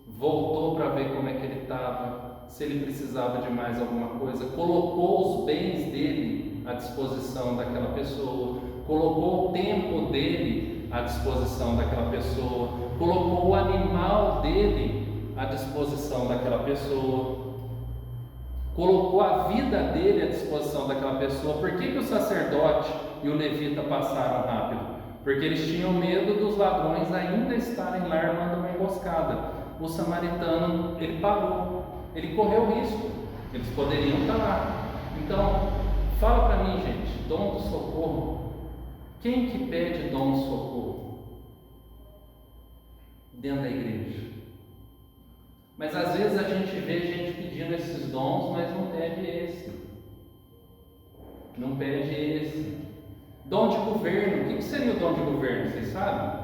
voltou para ver como é que ele estava, se ele precisava de mais alguma coisa, colocou os bens dele à disposição daquela pessoa, colocou o tempo dele à disposição daquela pessoa, colocou o animal dele à disposição daquela pessoa, colocou a vida dele à disposição daquela pessoa. Por que o sacerdote e o levita passaram rápido? Porque eles tinham medo dos ladrões ainda estarem lá armando uma emboscada. O samaritano, ele parou, ele correu risco, eles poderiam estar lá. Então, fala para mim, gente, dom do socorro. Quem que pede dom de socorro? Dentro da igreja. Mas às vezes a gente vê gente pedindo esses dons, mas não pede esse. Não pede esse. Dom de governo. O que seria o dom de governo? Vocês sabem?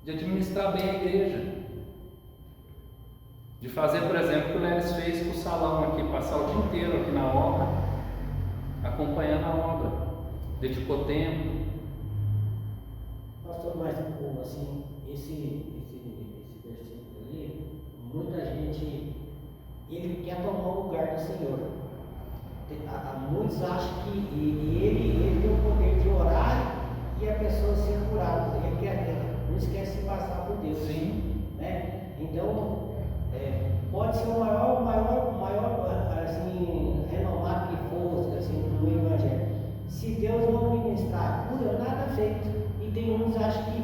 De administrar bem a igreja. De fazer, por exemplo, o que o Leris fez com o salão aqui, passar o dia inteiro aqui na obra, acompanhando a obra, dedicou tempo. Pastor, mas assim, esse versículo ali, muita gente, ele quer tomar o lugar do Senhor. Muitos acham que ele tem o poder de orar e a pessoa ser curada. Muitos querem se passar por Deus. Sim. Né? Então, pode ser o maior assim, renomado que for assim, no Evangelho. Se Deus não ministrar a cura, nada feito. E tem uns que acham que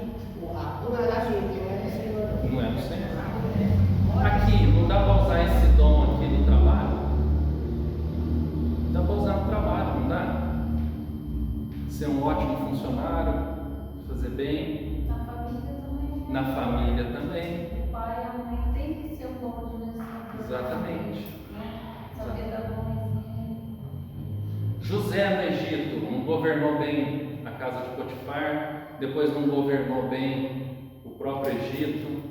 a cura era feita, não é no Senhor. Não é no Senhor. Aqui, não dá para usar esse dom aqui no trabalho? Dá para usar no trabalho, não dá? Ser um ótimo funcionário, fazer bem. Na família também. Na família também. O pai e a mãe tem que ser um bom de lição. Exatamente. Saber dar bom exemplo. José no Egito não governou bem a casa de Potifar, depois não governou bem o próprio Egito.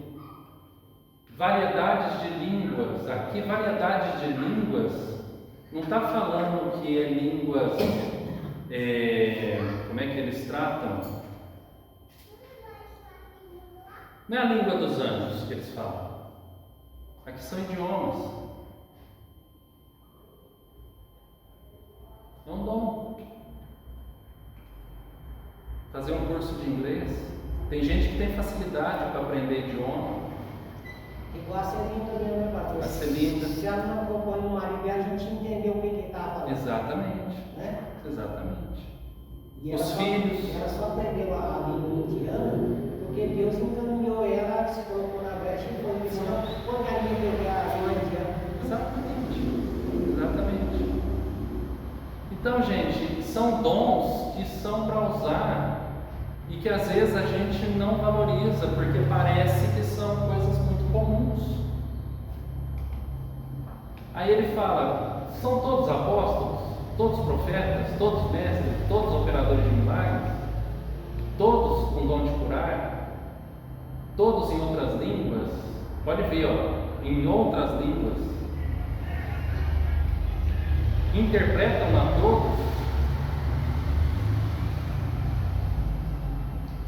Variedades de línguas, aqui variedades de línguas, não está falando que é línguas, como é que eles tratam? Não é a língua dos anjos que eles falam, aqui são idiomas. É um dom. Fazer um curso de inglês. Tem gente que tem facilidade para aprender idioma. Igual a Celinda também, né, pastor? A Celinda. Se ela não acompanha o marido, a gente entendeu o que ele estava falando. Exatamente. Né? Exatamente. E Os filhos. Ela só aprendeu a língua indiana porque Deus encaminhou ela, se colocou na brecha e foi. Senão, poderia pegar a língua indiana. Exatamente. Exatamente. Então, gente, são dons que são para usar e que às vezes a gente não valoriza porque parece que são coisas muito comuns. Aí ele fala: são todos apóstolos, todos profetas, todos mestres, todos operadores de milagres, todos com dom de curar, todos em outras línguas. Pode ver, em outras línguas. Interpretam a todos.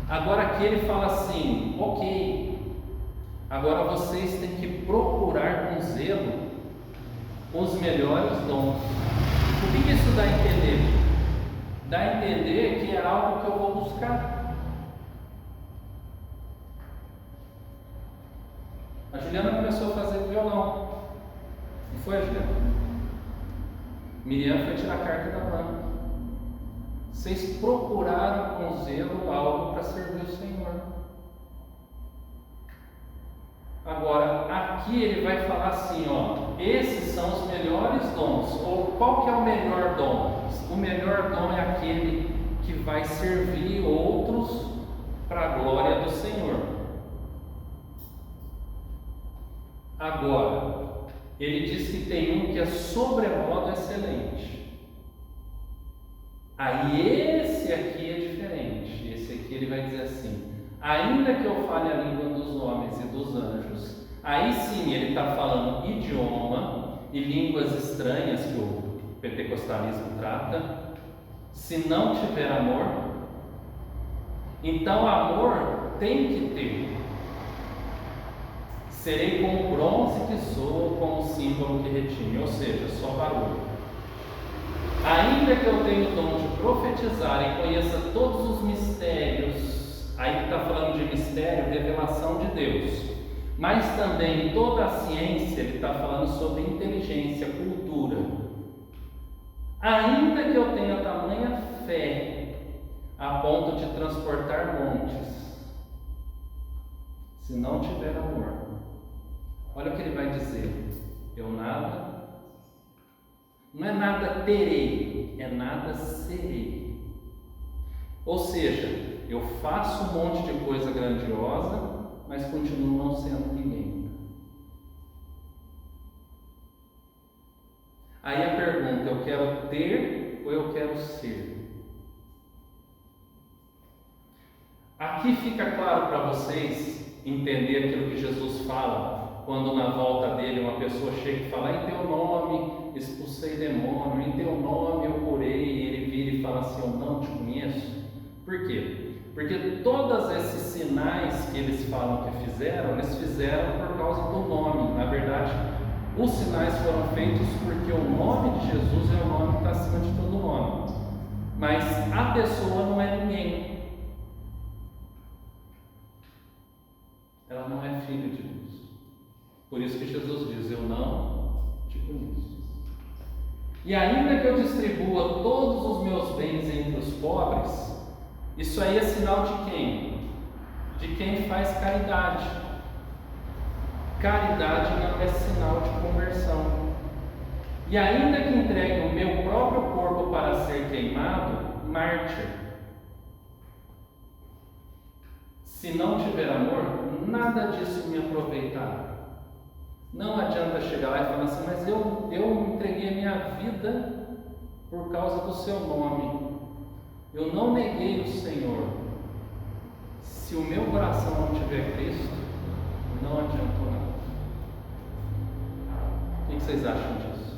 Agora aqui ele fala assim: ok, agora vocês têm que procurar com zelo os melhores dons. O que isso dá a entender? Dá a entender que é algo que eu vou buscar. A Juliana começou a fazer violão, não foi, Juliana? Miriam foi tirar a carta da banca. Vocês procuraram com zelo algo para servir o Senhor. Agora, aqui ele vai falar assim, esses são os melhores dons. Ou qual que é o melhor dom? O melhor dom é aquele que vai servir outros para a glória do Senhor. Agora, ele diz que tem um que é sobremodo excelente. Aí esse aqui é diferente. Esse aqui ele vai dizer assim: ainda que eu fale a língua dos homens e dos anjos, aí sim ele está falando idioma e línguas estranhas que o pentecostalismo trata. Se não tiver amor, então amor tem que ter. Serei como bronze que soa, como símbolo que retine, ou seja, só barulho. Ainda que eu tenha o dom de profetizar e conheça todos os mistérios, aí está falando de mistério, revelação de Deus, mas também toda a ciência, ele está falando sobre inteligência, cultura. Ainda que eu tenha tamanha fé a ponto de transportar montes, se não tiver amor, olha o que ele vai dizer: eu nada, não é nada terei, é nada serei. Ou seja, eu faço um monte de coisa grandiosa, mas continuo não sendo ninguém. Aí a pergunta: eu quero ter ou eu quero ser? Aqui fica claro para vocês entender aquilo que Jesus fala quando na volta dele uma pessoa chega e fala: em teu nome expulsei demônio, em teu nome eu curei, e ele vira e fala assim: eu não te conheço. Por quê? Porque todos esses sinais que eles falam que fizeram, eles fizeram por causa do nome. Na verdade, os sinais foram feitos porque o nome de Jesus é o nome que está acima de todo nome. Mas a pessoa não é ninguém. Ela não é filha de Deus. Por isso que Jesus diz: eu não te conheço. E ainda que eu distribua todos os meus bens entre os pobres, isso aí é sinal de quem? De quem faz caridade. Caridade não é sinal de conversão. E ainda que entregue o meu próprio corpo para ser queimado, mártir. Se não tiver amor, nada disso me aproveitará. Não adianta chegar lá e falar assim: mas eu entreguei a minha vida por causa do seu nome. Eu não neguei o Senhor. Se o meu coração não tiver Cristo, não adiantou nada. O que vocês acham disso?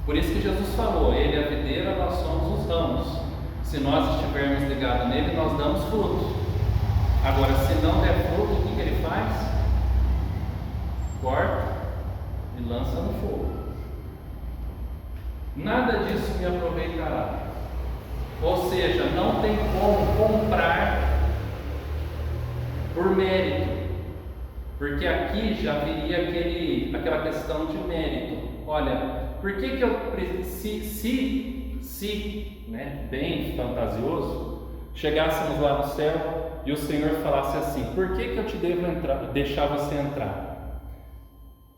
Por isso que Jesus falou: Ele é a videira, nós somos os ramos. Se nós estivermos ligados nele, nós damos fruto. Agora, se não der fruto, o que ele faz? Corta e lança no fogo. Nada disso me aproveitará. Ou seja, não tem como comprar por mérito, porque aqui já viria aquela questão de mérito. Olha, por que eu né, bem fantasioso, chegássemos lá no céu e o Senhor falasse assim: por que eu te devo deixar você entrar?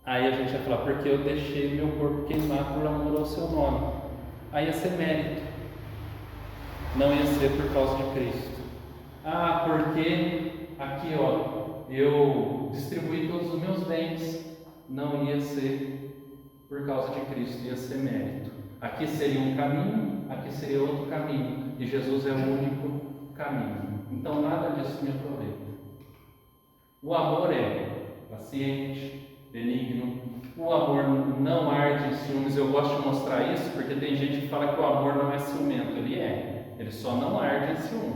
Aí a gente ia falar: porque eu deixei meu corpo queimar por amor ao seu nome. Aí ia ser mérito, não ia ser por causa de Cristo. Ah, porque aqui eu distribuí todos os meus bens. Não ia ser por causa de Cristo, ia ser mérito. Aqui seria um caminho, aqui seria outro caminho, e Jesus é o único caminho. Então nada disso me aproveita. O amor é paciente, benigno. O amor não arde em ciúmes. Eu gosto de mostrar isso porque tem gente que fala que o amor não é ciumento. Ele só não arde em ciúme.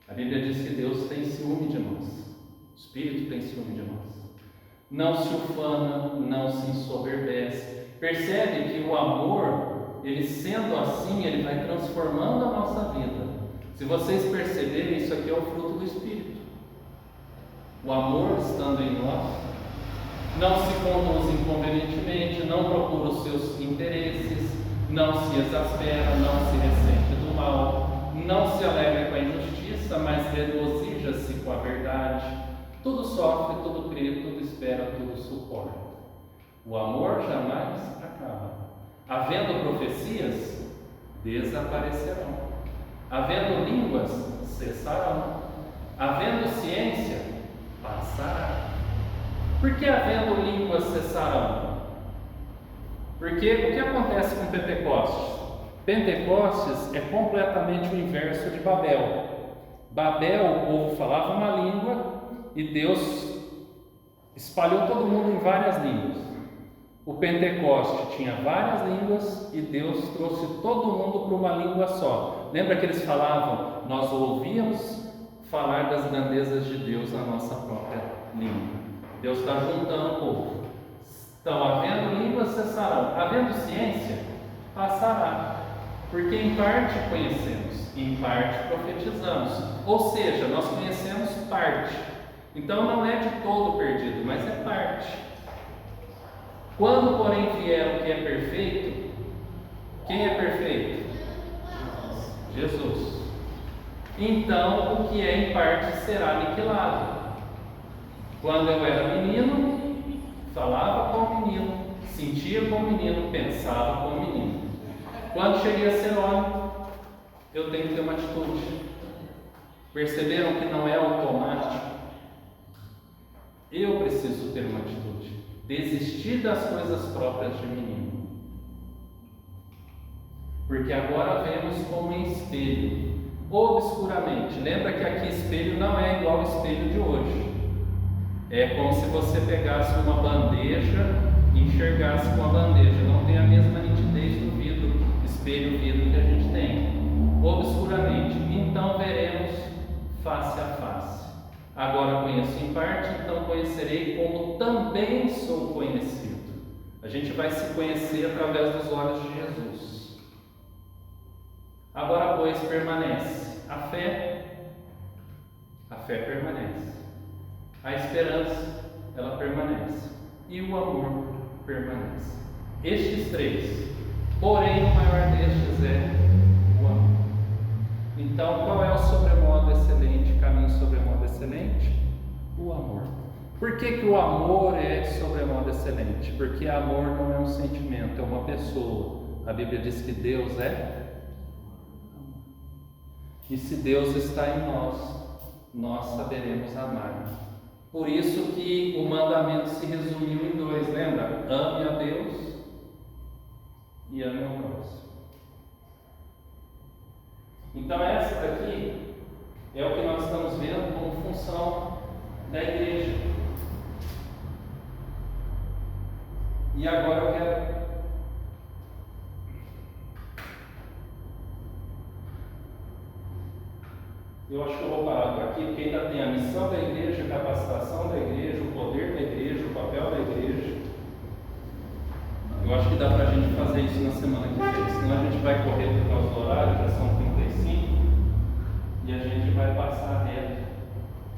A Bíblia diz que Deus tem ciúme de nós. O Espírito tem ciúme de nós. Não se ufana, não se ensoberbece. Percebe que o amor, ele sendo assim, ele vai transformando a nossa vida. Se vocês perceberem, isso aqui é o fruto do Espírito. O amor estando em nós, não se conduz inconvenientemente, não procura os seus interesses, não se exaspera, não se ressente do mal, não se alegra com a injustiça, mas regozija-se com a verdade. Tudo sofre, tudo crê, tudo espera, tudo suporta. O amor jamais acaba. Havendo profecias, desaparecerão. Havendo línguas, cessarão. Havendo ciência, passará. Por que havendo línguas cessarão? Porque o que acontece com Pentecostes? Pentecostes é completamente o inverso de Babel. Babel, o povo falava uma língua e Deus espalhou todo mundo em várias línguas. O Pentecoste tinha várias línguas e Deus trouxe todo mundo para uma língua só. Lembra que eles falavam? Nós ouvíamos falar das grandezas de Deus na nossa própria língua. Deus está juntando o povo. Então, havendo línguas, cessarão. Havendo ciência, passará. Porque em parte conhecemos, em parte profetizamos. Ou seja, nós conhecemos parte. Então não é de todo perdido, mas é parte. Quando, porém, vier o que é perfeito, quem é perfeito? Jesus. Então o que é em parte será aniquilado. Quando eu era menino, falava como menino, sentia como menino, pensava como menino. Quando cheguei a ser homem, eu tenho que ter uma atitude. Perceberam que não é automático? Eu preciso ter uma atitude. Desistir das coisas próprias de menino. Porque agora vemos como em espelho. obscuramente. Lembra que aqui espelho não é igual ao espelho de hoje. É como se você pegasse uma bandeja e enxergasse com a bandeja. Não tem a mesma nitidez do vidro, espelho-vidro que a gente tem. Obscuramente. Então veremos face a face. Agora conheço em parte, então conhecerei como também sou conhecido. A gente vai se conhecer através dos olhos de Jesus. Agora, pois, permanece a fé permanece. A esperança, ela permanece. E o amor permanece. Estes três. Porém, o maior destes é o amor. Então, qual é o sobremodo excelente, caminho sobremodo excelente? O amor. Por que o amor é sobremodo excelente? Porque amor não é um sentimento, é uma pessoa. A Bíblia diz que Deus é amor. E se Deus está em nós saberemos amar. Por isso que o mandamento se resumiu em dois, lembra? Ame a Deus e ame ao próximo. Então essa daqui é o que nós estamos vendo como função da igreja. E agora eu acho que eu vou parar por aqui, porque ainda tem a missão da igreja, a capacitação da igreja, o poder da igreja, o papel da igreja. Eu acho que dá para a gente fazer isso na semana que vem, senão a gente vai correr por causa do horário, já são 35, e a gente vai passar reto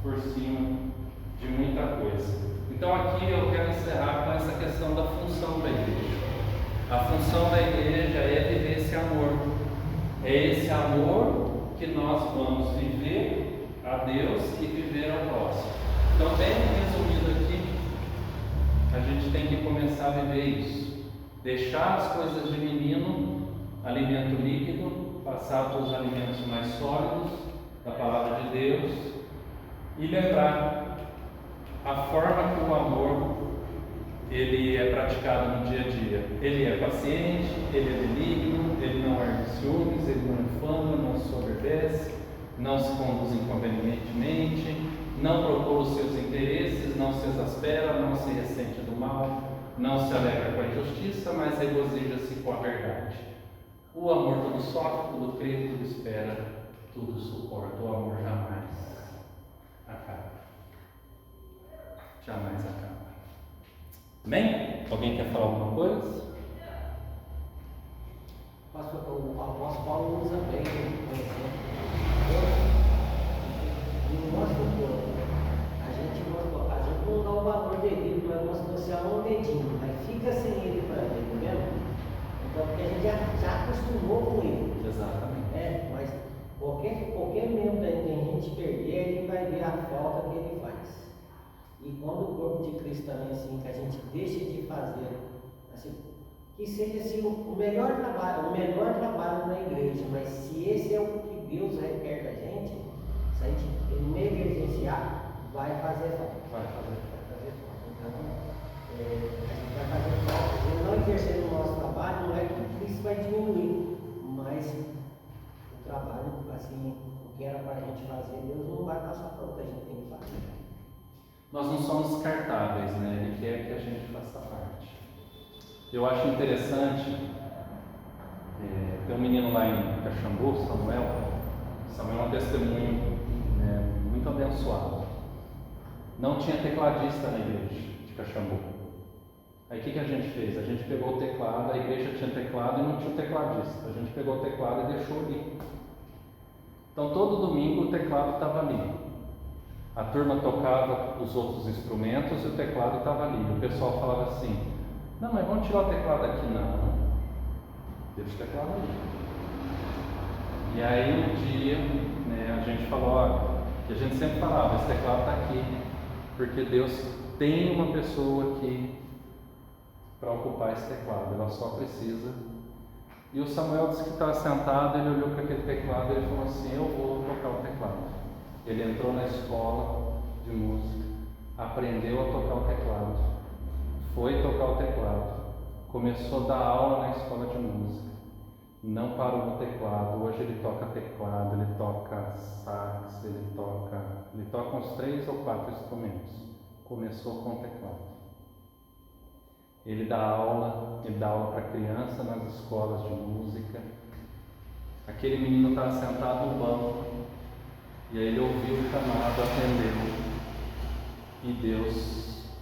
por cima de muita coisa. Então aqui eu quero encerrar com essa questão da função da igreja. A função da igreja é viver esse amor. É esse amor que nós vamos viver a Deus e viver ao próximo. Então, bem resumido aqui, a gente tem que começar a viver isso. Deixar as coisas de menino, alimento líquido, passar para os alimentos mais sólidos, da palavra de Deus, e lembrar a forma que o amor ele é praticado no dia a dia. Ele é paciente, ele é benigno, ele não ergue ciúmes, ele não infama, não se soberbece, não se conduz inconvenientemente, não procura os seus interesses, não se exaspera, não se ressente do mal, não se alegra com a injustiça, mas regozija-se com a verdade. O amor tudo sofre, tudo crê, tudo espera, tudo suporta. O amor jamais acaba. Jamais acaba. Amém? Alguém quer falar alguma coisa? O apóstolo Paulo usa bem o exemplo. A gente não dá o valor devido, mas nós trouxemos um dedinho, mas fica sem ele para ver, tá vendo? Então, porque a gente já acostumou com ele. Exatamente. Mas qualquer membro da gente perder, ele vai ver a falta que ele faz. E quando o corpo de Cristo também, assim, que a gente deixa de fazer, assim, que seja assim, o melhor trabalho na igreja, mas se esse é o que Deus requer da gente, se a gente negligenciar, vai fazer falta. Então, a gente vai fazer falta. E não exercendo o nosso trabalho, não é que isso vai diminuir, mas o trabalho, assim, o que era para a gente fazer, Deus não vai passar para o que a gente tem que fazer. Nós não somos descartáveis, né? Ele quer que a gente faça parte. Eu acho interessante, tem um menino lá em Caxambu, Samuel é um testemunho muito abençoado. Não tinha tecladista na igreja de Caxambu. Aí o que a gente fez? A gente pegou o teclado, a igreja tinha teclado e não tinha tecladista. A gente pegou o teclado e deixou ali. Então todo domingo o teclado estava ali. A turma tocava os outros instrumentos e o teclado estava ali. O pessoal falava assim: não, mas vamos tirar o teclado aqui. Não, deixa o teclado ali. E aí um dia a gente falou, olha, que a gente sempre falava, esse teclado está aqui, porque Deus tem uma pessoa aqui para ocupar esse teclado, ela só precisa. E o Samuel disse que estava sentado, ele olhou para aquele teclado e ele falou assim: eu vou tocar o teclado. Ele entrou na escola de música, aprendeu a tocar o teclado, foi tocar o teclado, começou a dar aula na escola de música. não parou no teclado. Hoje ele toca teclado, ele toca sax, ele toca uns 3 ou 4 instrumentos. Começou com o teclado. Ele dá aula para criança nas escolas de música. Aquele menino estava sentado no banco, e aí ele ouviu o chamado, atendeu, e Deus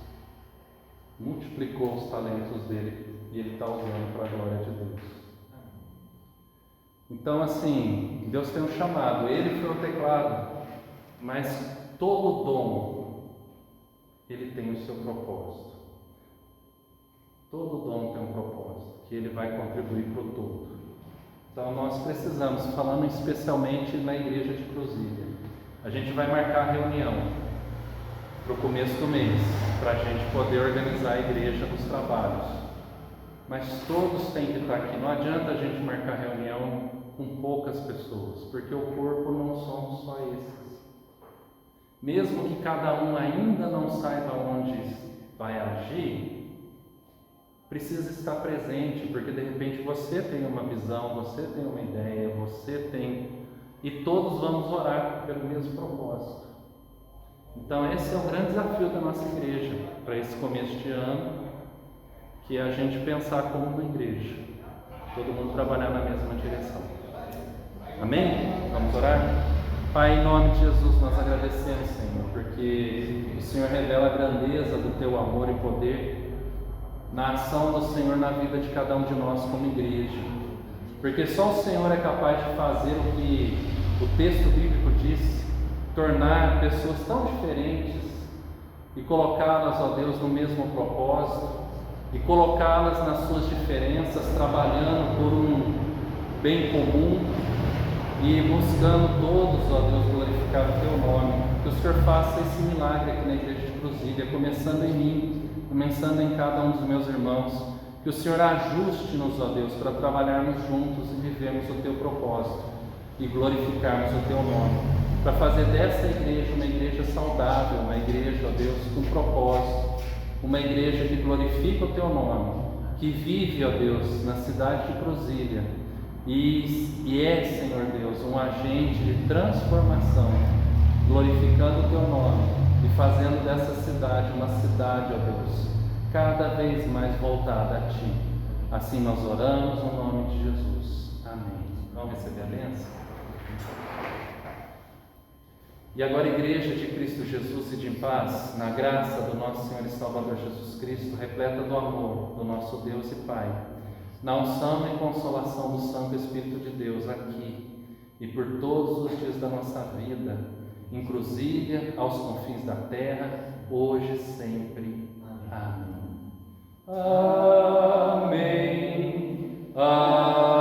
multiplicou os talentos dele, e ele está usando para a glória de Deus. Então, assim, Deus tem um chamado, ele foi o teclado, mas todo dom, ele tem o seu propósito. Todo dom tem um propósito, que ele vai contribuir para o todo. Então nós precisamos, falando especialmente na igreja de Cruzília, a gente vai marcar a reunião para o começo do mês, para a gente poder organizar a igreja nos trabalhos. Mas todos têm que estar aqui, não adianta a gente marcar reunião com poucas pessoas, porque o corpo não somos só esses. Mesmo que cada um ainda não saiba onde vai agir, precisa estar presente, porque de repente você tem uma visão, você tem uma ideia, e todos vamos orar pelo mesmo propósito. Então esse é o grande desafio da nossa igreja, para esse começo de ano, que é a gente pensar como uma igreja, todo mundo trabalhar na mesma direção. Amém? Vamos orar? Pai, em nome de Jesus, nós agradecemos, Senhor, porque o Senhor revela a grandeza do Teu amor e poder na ação do Senhor na vida de cada um de nós como igreja, porque só o Senhor é capaz de fazer o que o texto bíblico diz, tornar pessoas tão diferentes e colocá-las, ó Deus, no mesmo propósito e colocá-las nas suas diferenças, trabalhando por um bem comum e buscando todos, ó Deus, glorificar o Teu nome. Que o Senhor faça esse milagre aqui na igreja de Cruzília, começando em mim, começando em cada um dos meus irmãos, que o Senhor ajuste-nos, ó Deus, para trabalharmos juntos e vivermos o Teu propósito e glorificarmos o Teu nome, para fazer dessa igreja uma igreja saudável, uma igreja, ó Deus, com propósito, uma igreja que glorifica o Teu nome, que vive, ó Deus, na cidade de Cruzília e é, Senhor Deus, um agente de transformação, glorificando o Teu nome e fazendo dessa cidade uma cidade, ó Deus, cada vez mais voltada a Ti. Assim nós oramos no nome de Jesus. Amém. Vamos receber a bênção? E agora, igreja de Cristo Jesus e de paz, na graça do nosso Senhor e Salvador Jesus Cristo, repleta do amor do nosso Deus e Pai, na unção e consolação do Santo Espírito de Deus aqui e por todos os dias da nossa vida, em Cruzília, aos confins da terra, hoje e sempre. Amém. Amém. Amém.